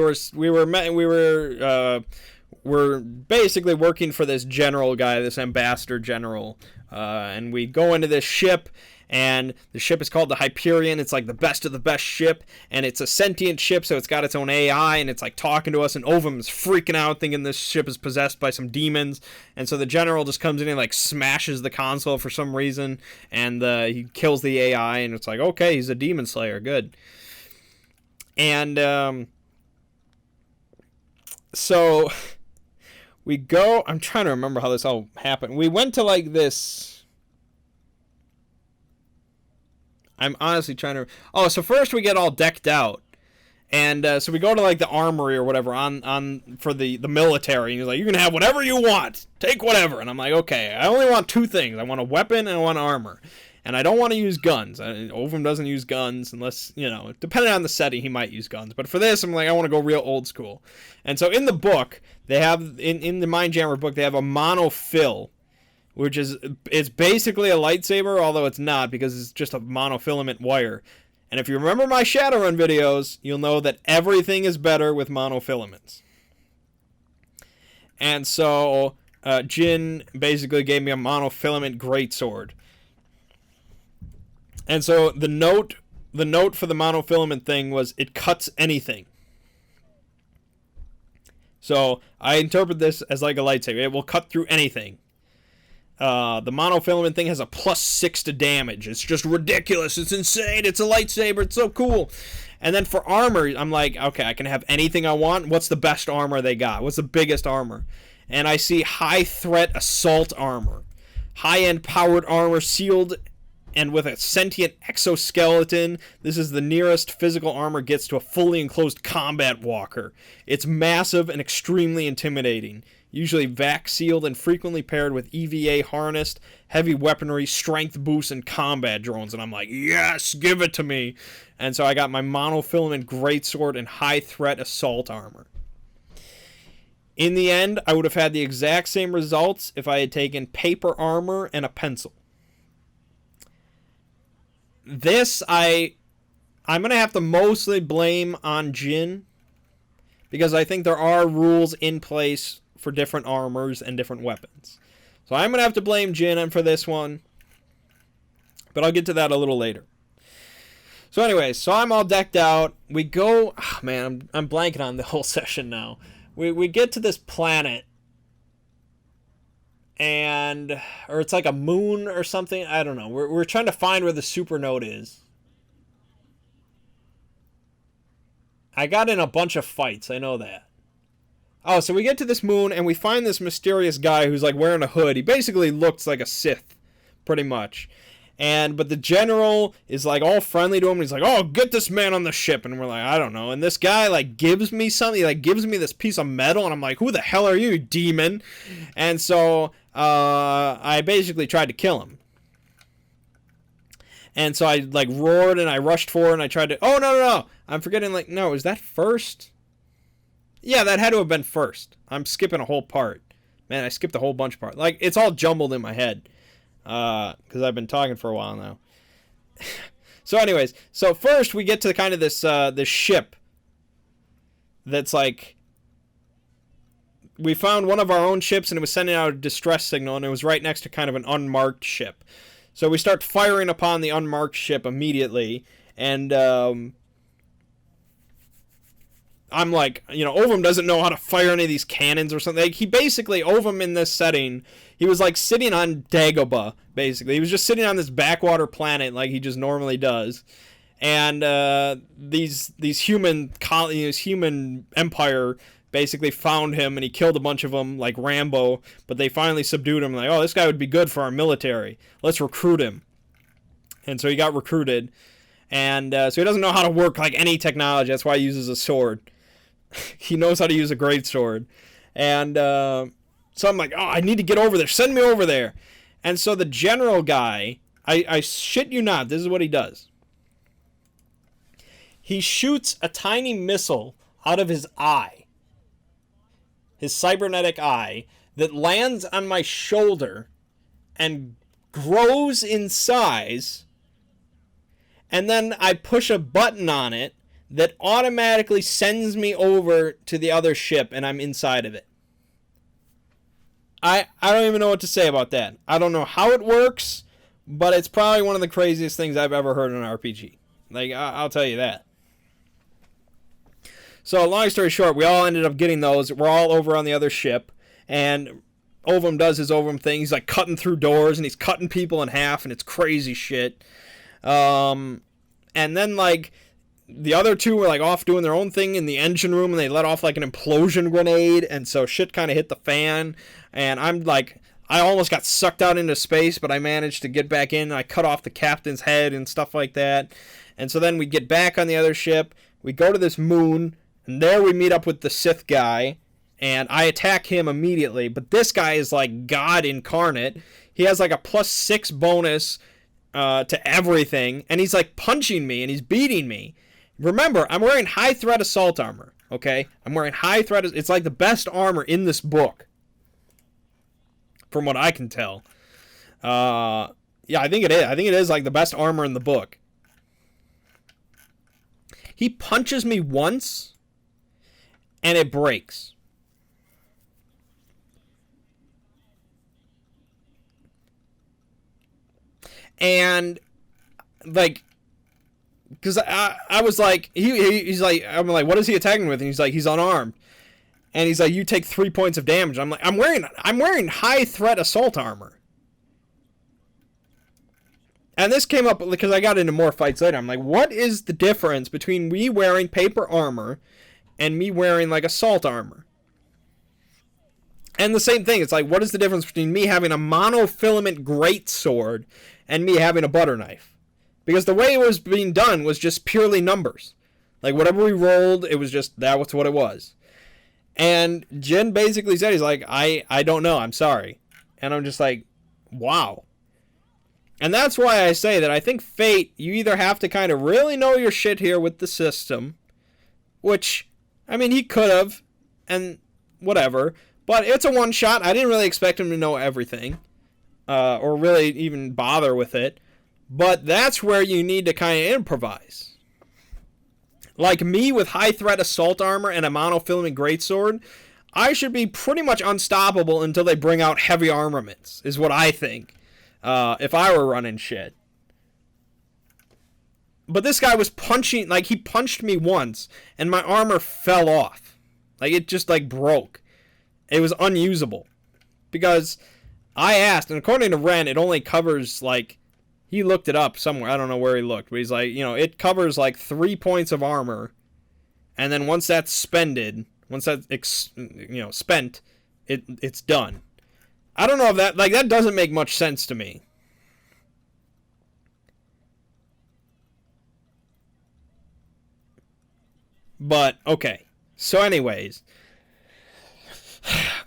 we're basically working for this general guy, this ambassador general, and we go into this ship, and the ship is called the Hyperion. It's like the best of the best ship, and it's a sentient ship, so it's got its own AI, and it's like talking to us, and Ovem is freaking out, thinking this ship is possessed by some demons, and so the general just comes in and like smashes the console for some reason, and he kills the AI, and it's like, okay, he's a demon slayer, good. And so we go, I'm trying to remember how this all happened. We went to like this, I'm honestly trying to, so first we get all decked out, and so we go to like the armory or whatever on for the military, and he's like, you can have whatever you want, take whatever, and I'm like, okay, I only want two things, I want a weapon and I want armor. And I don't want to use guns. Ovem doesn't use guns unless, depending on the setting, he might use guns. But for this, I'm like, I want to go real old school. And so in the book, they have, in the Mindjammer book, they have a monofill, which is, it's basically a lightsaber, although it's not, because it's just a monofilament wire. And if you remember my Shadowrun videos, you'll know that everything is better with monofilaments. And so Jin basically gave me a monofilament greatsword. And so the note for the monofilament thing was it cuts anything. So I interpret this as like a lightsaber. It will cut through anything. The monofilament thing has a +6 to damage. It's just ridiculous. It's insane. It's a lightsaber. It's so cool. And then for armor, I'm like, okay, I can have anything I want. What's the best armor they got? What's the biggest armor? And I see high threat assault armor. High-end powered armor sealed and with a sentient exoskeleton. This is the nearest physical armor gets to a fully enclosed combat walker. It's massive and extremely intimidating. Usually vac sealed and frequently paired with EVA harnessed, heavy weaponry, strength boosts, and combat drones. And I'm like, yes, give it to me. And so I got my monofilament greatsword and high threat assault armor. In the end, I would have had the exact same results if I had taken paper armor and a pencil. This, I'm going to have to mostly blame on Jin, because I think there are rules in place for different armors and different weapons. So I'm going to have to blame Jin for this one, but I'll get to that a little later. So anyways, so I'm all decked out. We go, man, I'm blanking on the whole session now. We get to this planet, or it's like a moon or something. I don't know. We're trying to find where the supernode is. I got in a bunch of fights. I know that. Oh, so we get to this moon and we find this mysterious guy who's like wearing a hood. He basically looks like a Sith, pretty much. But the general is like all friendly to him. And he's like, oh, get this man on the ship. And we're like, I don't know. And this guy like gives me something. He like gives me this piece of metal. And I'm like, who the hell are you, demon? And so I basically tried to kill him. And so I like roared and I rushed forward and I tried to, oh, no. I'm forgetting, like, no, is that first? Yeah, that had to have been first. I'm skipping a whole part. Man, I skipped a whole bunch of parts. Like, it's all jumbled in my head. Because I've been talking for a while now. So anyways, so first we get to kind of this ship that's like, we found one of our own ships and it was sending out a distress signal and it was right next to kind of an unmarked ship. So we start firing upon the unmarked ship immediately, and I'm like, Ovem doesn't know how to fire any of these cannons or something. Like, he basically, Ovem in this setting, he was like sitting on Dagobah, basically. He was just sitting on this backwater planet like he just normally does. And these human empire basically found him and he killed a bunch of them like Rambo, but they finally subdued him. Like, oh, this guy would be good for our military. Let's recruit him. And so he got recruited. And so he doesn't know how to work like any technology. That's why he uses a sword. He knows how to use a great sword. And so I'm like, oh, I need to get over there. Send me over there. And so the general guy, I shit you not, this is what he does. He shoots a tiny missile out of his eye. His cybernetic eye that lands on my shoulder and grows in size. And then I push a button on it that automatically sends me over to the other ship, and I'm inside of it. I don't even know what to say about that. I don't know how it works, but it's probably one of the craziest things I've ever heard in an RPG. Like, I'll tell you that. So, long story short, we all ended up getting those. We're all over on the other ship, and Ovem does his Ovem thing. He's, like, cutting through doors, and he's cutting people in half, and it's crazy shit. And then, like, the other two were, like, off doing their own thing in the engine room, and they let off, like, an implosion grenade, and so shit kind of hit the fan, and I'm, like, I almost got sucked out into space, but I managed to get back in, and I cut off the captain's head and stuff like that, and so then we get back on the other ship, we go to this moon, and there we meet up with the Sith guy, and I attack him immediately, but this guy is, like, God incarnate. He has, like, a +6 bonus to everything, and he's like punching me and he's beating me. Remember, I'm wearing high threat assault armor, okay? I'm wearing high threat. It's like the best armor in this book, from what I can tell. Yeah, I think it is. I think it is like the best armor in the book. He punches me once, and it breaks. And, like, because I was like, he's like, I'm like, what is he attacking with? And he's like, he's unarmed. And he's like, you take 3 points of damage. I'm like, I'm wearing high threat assault armor. And this came up because I got into more fights later. I'm like, what is the difference between me wearing paper armor and me wearing, like, assault armor? And the same thing. It's like, what is the difference between me having a monofilament greatsword and me having a butter knife? Because the way it was being done was just purely numbers. Like, whatever we rolled, it was just, that was what it was. And Jin basically said, he's like, I don't know, I'm sorry. And I'm just like, wow. And that's why I say that I think Fate, you either have to kind of really know your shit here with the system, which, I mean, he could have, and whatever, but it's a one-shot. I didn't really expect him to know everything, or really even bother with it, but that's where you need to kind of improvise. Like me with high threat assault armor and a monofilament greatsword, I should be pretty much unstoppable until they bring out heavy armaments, is what I think. If I were running shit. But this guy was punching, like, he punched me once, and my armor fell off. Like, it just, like, broke. It was unusable. Because I asked, and according to Ren, it only covers, like, he looked it up somewhere. I don't know where he looked, but he's like, you know, it covers, like, 3 points of armor, and then once that's spent, it's done. I don't know if that, like, that doesn't make much sense to me. But, okay. So anyways.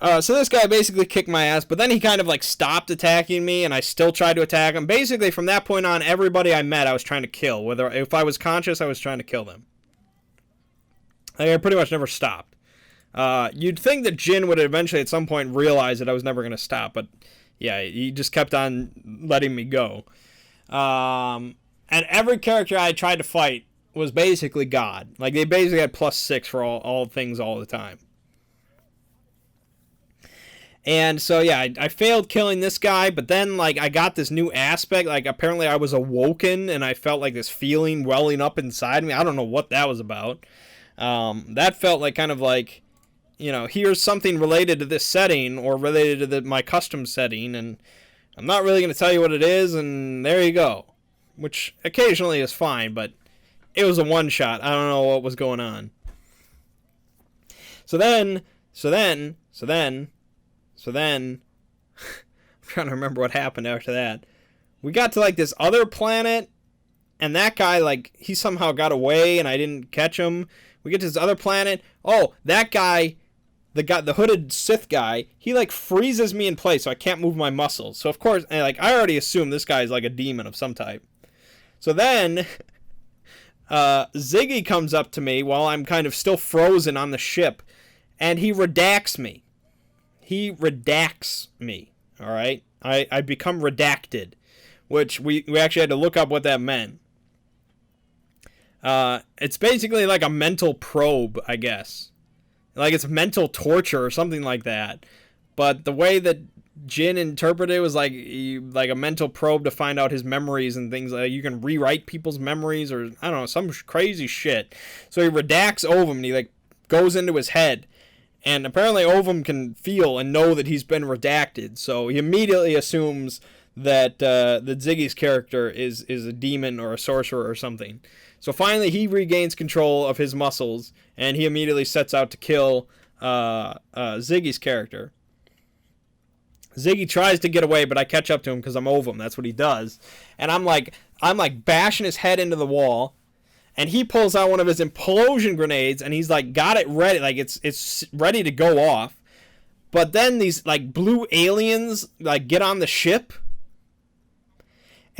So this guy basically kicked my ass, but then he kind of, like, stopped attacking me, and I still tried to attack him. Basically, from that point on, everybody I met, I was trying to kill. Whether, if I was conscious, I was trying to kill them. Like, I pretty much never stopped. You'd think that Jin would eventually at some point realize that I was never going to stop, but yeah, he just kept on letting me go. And every character I tried to fight was basically God. Like, they basically had +6 for all things all the time. And so, yeah, I failed killing this guy, but then, like, I got this new aspect. Like, apparently I was awoken, and I felt like this feeling welling up inside me. I don't know what that was about. That felt like kind of like, you know, here's something related to this setting or related to my custom setting, and I'm not really going to tell you what it is, and there you go. Which occasionally is fine, but it was a one-shot. I don't know what was going on. So then, I'm trying to remember what happened after that. We got to, like, this other planet, and that guy, like, he somehow got away, and I didn't catch him. We get to this other planet. Oh, that guy, the hooded Sith guy, he, like, freezes me in place so I can't move my muscles. So, of course, like, I already assume this guy is, like, a demon of some type. So then, Ziggy comes up to me while I'm kind of still frozen on the ship, and he redacts me. He redacts me, all right? I become redacted, which we actually had to look up what that meant. It's basically like a mental probe, I guess. Like, it's mental torture or something like that. But the way that Jin interpreted it was like a mental probe to find out his memories and things. Like, you can rewrite people's memories or, I don't know, some crazy shit. So he redacts Ovem and he, like, goes into his head. And apparently Ovem can feel and know that he's been redacted. So he immediately assumes that Ziggy's character is a demon or a sorcerer or something. So finally he regains control of his muscles, and he immediately sets out to kill Ziggy's character. Ziggy tries to get away, but I catch up to him because I'm Ovem. That's what he does. And I'm like bashing his head into the wall. And he pulls out one of his implosion grenades, and he's, like, got it ready. Like, it's ready to go off. But then these, like, blue aliens, like, get on the ship.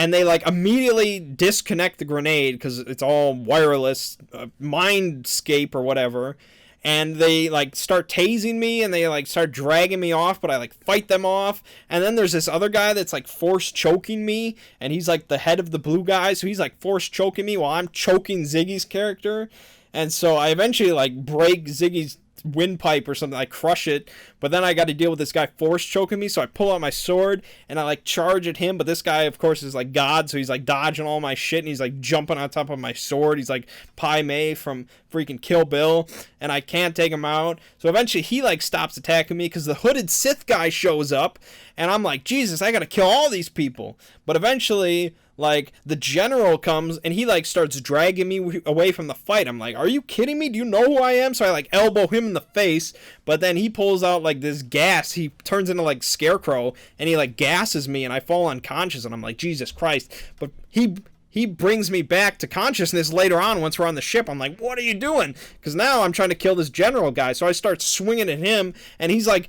and they like immediately disconnect the grenade because it's all wireless, Mindscape or whatever. And they like start tasing me and they like start dragging me off, but I like fight them off. And then there's this other guy that's like force choking me, and he's like the head of the blue guy, so he's like force choking me while I'm choking Ziggy's character. And so I eventually like break Ziggy's windpipe or something. I crush it, but then I got to deal with this guy force choking me, so I pull out my sword and I like charge at him, but this guy of course is like God, so he's like dodging all my shit and he's like jumping on top of my sword. He's like Pai Mei from freaking Kill Bill, and I can't take him out. So eventually he like stops attacking me because the hooded Sith guy shows up, and I'm like, Jesus, I gotta kill all these people. But eventually like the general comes and he like starts dragging me away from the fight. I'm like, are you kidding me? Do you know who I am? So I like elbow him in the face, but then he pulls out like this gas. He turns into like Scarecrow and he like gasses me and I fall unconscious, and I'm like, Jesus Christ. But he brings me back to consciousness later on once we're on the ship. I'm like, what are you doing? Because now I'm trying to kill this general guy. So I start swinging at him, and he's like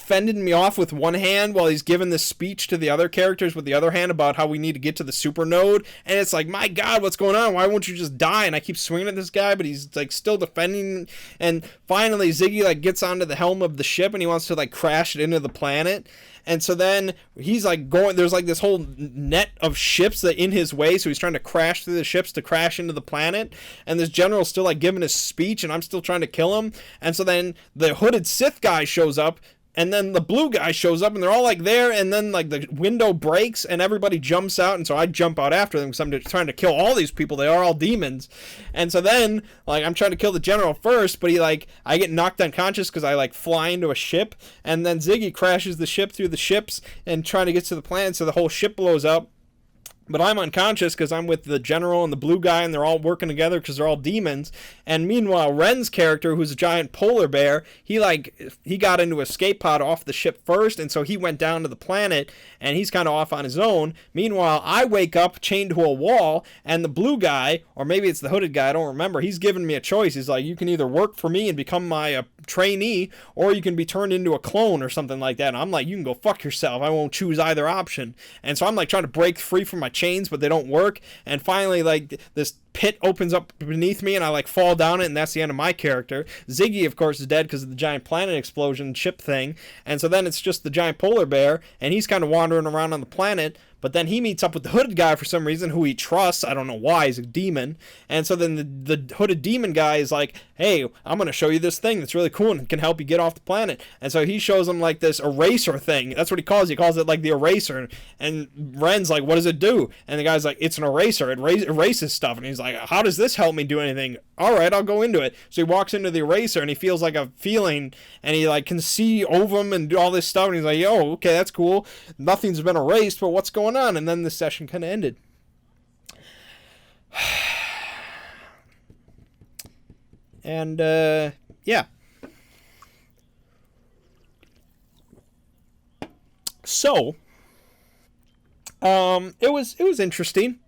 fending me off with one hand while he's giving this speech to the other characters with the other hand about how we need to get to the super node. And it's like, my God, what's going on? Why won't you just die? And I keep swinging at this guy, but he's like still defending. And finally Ziggy like gets onto the helm of the ship and he wants to like crash it into the planet. And so then he's like going, there's like this whole net of ships that in his way, so he's trying to crash through the ships to crash into the planet, and this general's still like giving his speech and I'm still trying to kill him. And so then the hooded Sith guy shows up, and then the blue guy shows up, and they're all like there, and then like the window breaks and everybody jumps out, and so I jump out after them because I'm just trying to kill all these people. They are all demons. And so then like I'm trying to kill the general first, but I get knocked unconscious because I like fly into a ship, and then Ziggy crashes the ship through the ships and trying to get to the planet, so the whole ship blows up. But I'm unconscious because I'm with the general and the blue guy, and they're all working together because they're all demons. And meanwhile, Ren's character, who's a giant polar bear, he got into escape pod off the ship first, and so he went down to the planet, and he's kind of off on his own. Meanwhile, I wake up chained to a wall, and the blue guy, or maybe it's the hooded guy, I don't remember, he's giving me a choice. He's like, you can either work for me and become my trainee, or you can be turned into a clone or something like that. And I'm like, you can go fuck yourself. I won't choose either option. And so I'm like trying to break free from my chains, but they don't work. And finally, like, this pit opens up beneath me and I like fall down it, and that's the end of my character. Ziggy of course is dead because of the giant planet explosion ship thing, and so then it's just the giant polar bear, and he's kind of wandering around on the planet. But then he meets up with the hooded guy for some reason, who he trusts. I don't know why. He's a demon. And so then the hooded demon guy is like, hey, I'm going to show you this thing that's really cool and can help you get off the planet. And so he shows him like this eraser thing. That's what he calls it. He calls it like the eraser. And Ren's like, what does it do? And the guy's like, it's an eraser. It erases stuff. And he's like, how does this help me do anything? All right, I'll go into it. So he walks into the eraser and he feels like a feeling, and he like can see Ovem and do all this stuff. And he's like, yo, okay, that's cool. Nothing's been erased, but what's going on? And then the session kind of ended. And yeah. So it was interesting.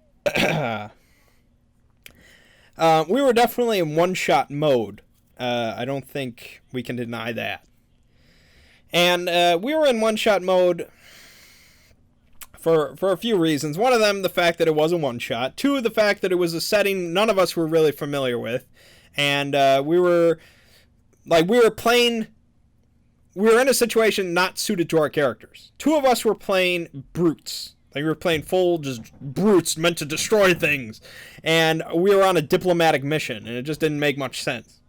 We were definitely in one-shot mode. I don't think we can deny that. And we were in one-shot mode for a few reasons. One of them, the fact that it was a one-shot. Two, the fact that it was a setting none of us were really familiar with. And we were in a situation not suited to our characters. Two of us were playing brutes. Like, we were playing full, just brutes meant to destroy things. And we were on a diplomatic mission, and it just didn't make much sense.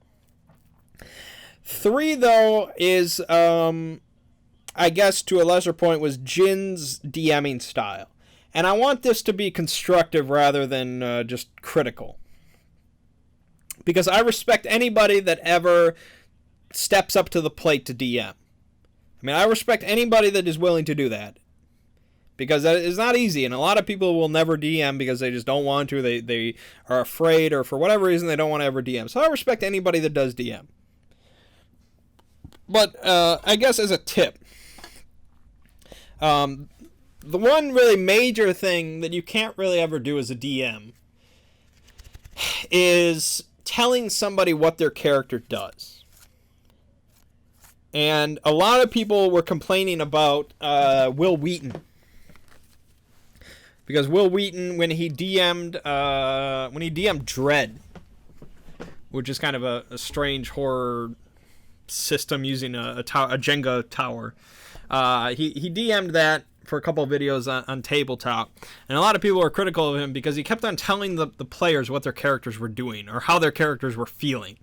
Three, though, is, I guess to a lesser point, was Jin's DMing style. And I want this to be constructive rather than just critical. Because I respect anybody that ever steps up to the plate to DM. I mean, I respect anybody that is willing to do that. Because that is not easy, and a lot of people will never DM because they just don't want to. They are afraid, or for whatever reason, they don't want to ever DM. So I respect anybody that does DM. But I guess as a tip, the one really major thing that you can't really ever do as a DM is telling somebody what their character does. And a lot of people were complaining about Will Wheaton. Because Will Wheaton, when he DM'd Dread, which is kind of a strange horror system using a Jenga tower, he DM'd that for a couple of videos on Tabletop, and a lot of people were critical of him because he kept on telling the players what their characters were doing or how their characters were feeling.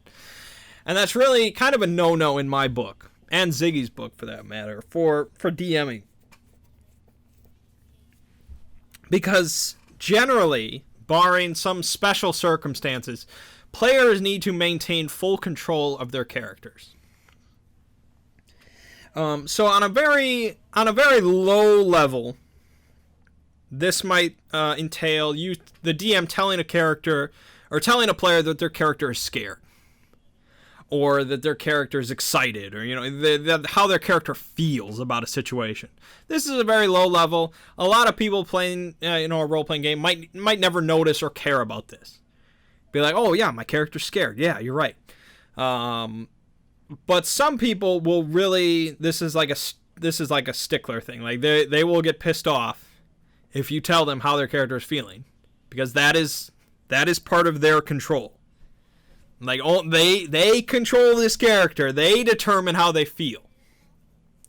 And that's really kind of a no-no in my book, and Ziggy's book for that matter, for DMing. Because generally, barring some special circumstances, players need to maintain full control of their characters. So on a very low level, this might entail the DM telling a character or telling a player that their character is scared, or that their character is excited, or how their character feels about a situation. This is a very low level. A lot of people playing a role-playing game might never notice or care about this. Be like, oh yeah, my character's scared. Yeah, you're right. But some people will really. This is like a stickler thing. Like they will get pissed off if you tell them how their character is feeling, because that is part of their control. Like, they control this character. They determine how they feel.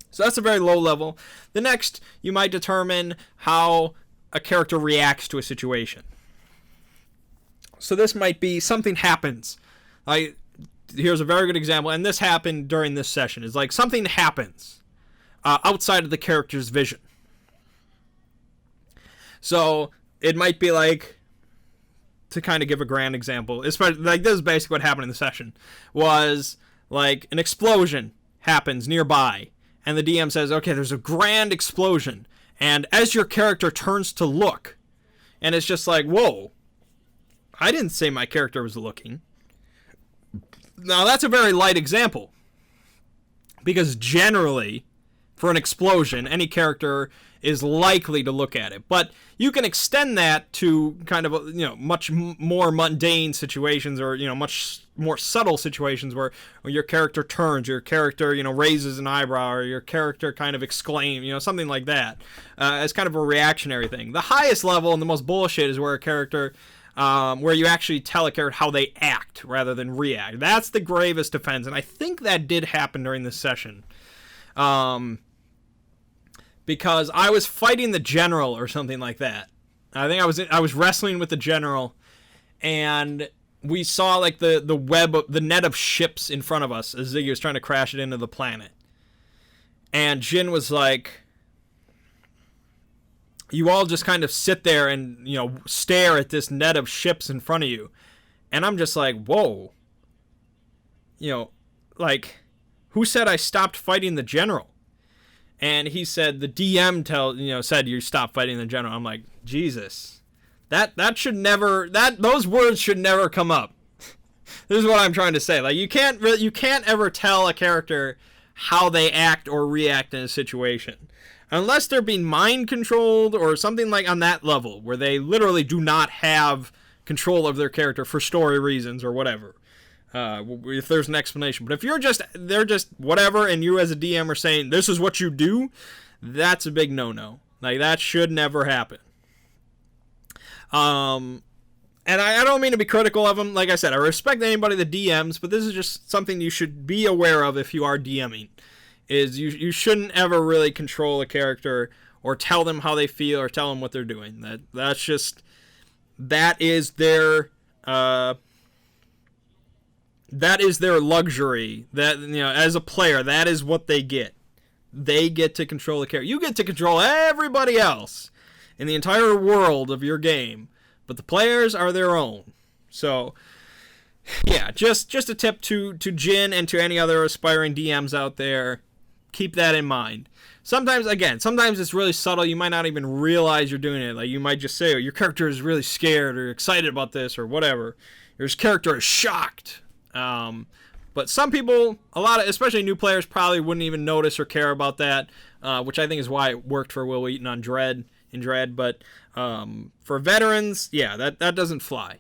So that's a very low level. The next, you might determine how a character reacts to a situation. So this might be something happens. Here's a very good example, and this happened during this session. It's like something happens outside of the character's vision. So it might be like, to kind of give a grand example, especially like this is basically what happened in the session, was like an explosion happens nearby, and the DM says, okay, there's a grand explosion, and as your character turns to look, and it's just like, whoa, I didn't say my character was looking. Now that's a very light example, because generally for an explosion any character is likely to look at it, but you can extend that to kind of much more mundane situations, or much more subtle situations where your character turns, your character raises an eyebrow, or your character kind of exclaims, something like that, as kind of a reactionary thing. The highest level and the most bullshit is where a character where you actually tell a character how they act rather than react. That's the gravest offense, and I think that did happen during this session. Because I was fighting the general or something like that. I think I was wrestling with the general, and we saw like the net of ships in front of us as Ziggy was trying to crash it into the planet. And Jin was like, you all just kind of sit there and stare at this net of ships in front of you. And I'm just like, whoa. Like, who said I stopped fighting the general? And he said the DM said you stop fighting the general. I'm like, Jesus, that should never, those words should never come up. This is what I'm trying to say. Like, you can't ever tell a character how they act or react in a situation, unless they're being mind controlled or something like on that level where they literally do not have control of their character for story reasons or whatever. If there's an explanation. But if they're just whatever, and you as a DM are saying this is what you do, that's a big no-no. Like, that should never happen. And I don't mean to be critical of them. Like I said, I respect anybody that DMs, but this is just something you should be aware of if you are DMing. Is you shouldn't ever really control a character or tell them how they feel or tell them what they're doing. That is their luxury. That, as a player, that is what they get. They get to control the character. You get to control everybody else in the entire world of your game, but the players are their own. So, yeah, just a tip to Jin and to any other aspiring DMs out there. Keep that in mind. Sometimes it's really subtle. You might not even realize you're doing it. Like, you might just say, oh, your character is really scared or excited about this or whatever. Your character is shocked. But some people, especially new players, probably wouldn't even notice or care about that, which I think is why it worked for Will Wheaton on Dread. But for veterans, yeah, that doesn't fly.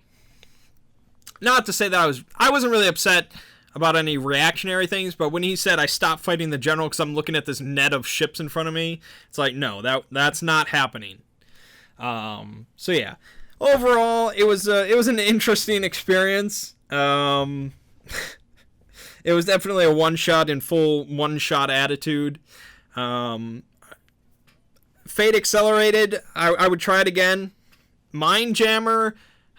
Not to say that I wasn't really upset about any reactionary things, but when he said I stopped fighting the general because I'm looking at this net of ships in front of me, it's like, no, that's not happening. So yeah, overall, it was an interesting experience. It was definitely a one-shot in full one-shot attitude. Fate Accelerated, I would try it again. Mindjammer,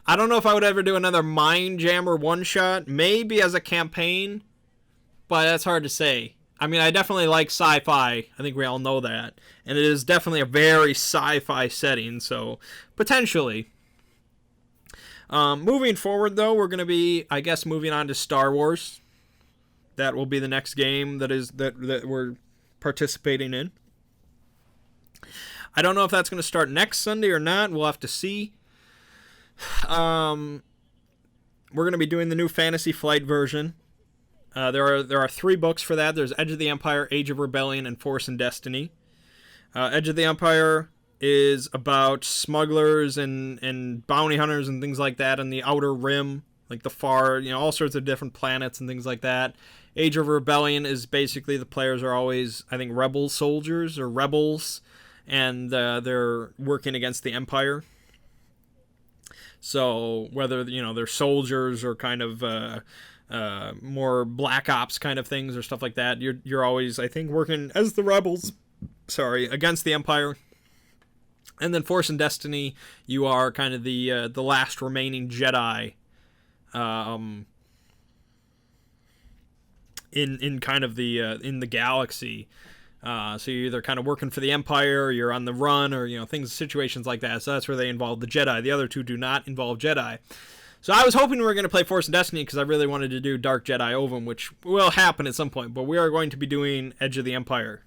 I don't know if I would ever do another Mindjammer one-shot. Maybe as a campaign, but that's hard to say. I mean, I definitely like sci-fi. I think we all know that. And it is definitely a very sci-fi setting, so potentially. Moving forward, though, we're going to be, I guess, moving on to Star Wars. That will be the next game that we're participating in. I don't know if that's going to start next Sunday or not. We'll have to see. We're going to be doing the new Fantasy Flight version. There are 3 books for that. There's Edge of the Empire, Age of Rebellion, and Force and Destiny. Edge of the Empire is about smugglers and bounty hunters and things like that on the Outer Rim, like the far, all sorts of different planets and things like that. Age of Rebellion is basically the players are always, I think, rebel soldiers or rebels, and they're working against the Empire. So whether they're soldiers or kind of more black ops kind of things or stuff like that, you're always, I think, working as the rebels. Against the Empire. And then Force and Destiny, you are kind of the last remaining Jedi. In kind of in the galaxy. So you're either kind of working for the Empire, or you're on the run, or situations like that. So that's where they involve the Jedi. The other 2 do not involve Jedi. So I was hoping we were going to play Force and Destiny because I really wanted to do Dark Jedi Ovem, which will happen at some point. But we are going to be doing Edge of the Empire.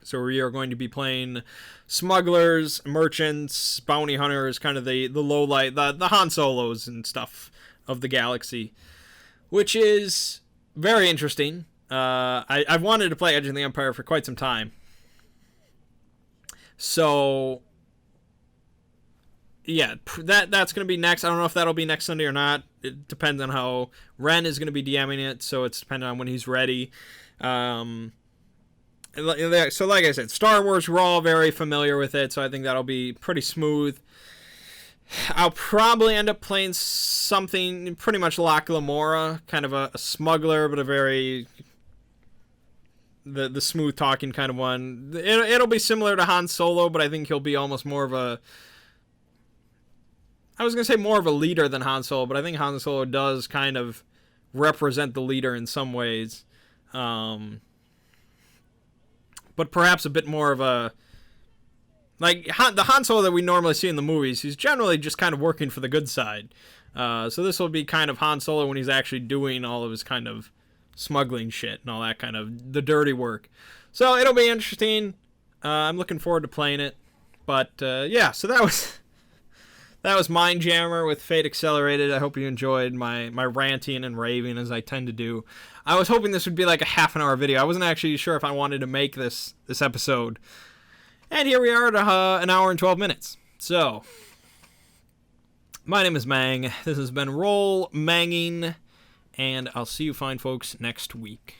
So we are going to be playing smugglers, merchants, bounty hunters, kind of the low light, the Han Solos and stuff of the galaxy, which is very interesting. I've wanted to play Edge of the Empire for quite some time. So yeah, that's going to be next. I don't know if that'll be next Sunday or not. It depends on how Ren is going to be DMing it, so it's dependent on when he's ready. So like I said, Star Wars, we're all very familiar with it, so I think that'll be pretty smooth. I'll probably end up playing something pretty much like Lamora, kind of a smuggler, but a very the smooth talking kind of one. It'll be similar to Han Solo, but I think he'll be almost more of a, I was going to say more of a leader than Han Solo, but I think Han Solo does kind of represent the leader in some ways. But perhaps a bit more of a, like the Han Solo that we normally see in the movies, he's generally just kind of working for the good side. So this will be kind of Han Solo when he's actually doing all of his kind of smuggling shit and all that kind of the dirty work. So it'll be interesting. I'm looking forward to playing it. But yeah, so that was Mindjammer with Fate Accelerated. I hope you enjoyed my ranting and raving as I tend to do. I was hoping this would be like a half an hour video. I wasn't actually sure if I wanted to make this episode. And here we are at an hour and 12 minutes. So, my name is Mang. This has been Roll Mangging, and I'll see you fine folks next week.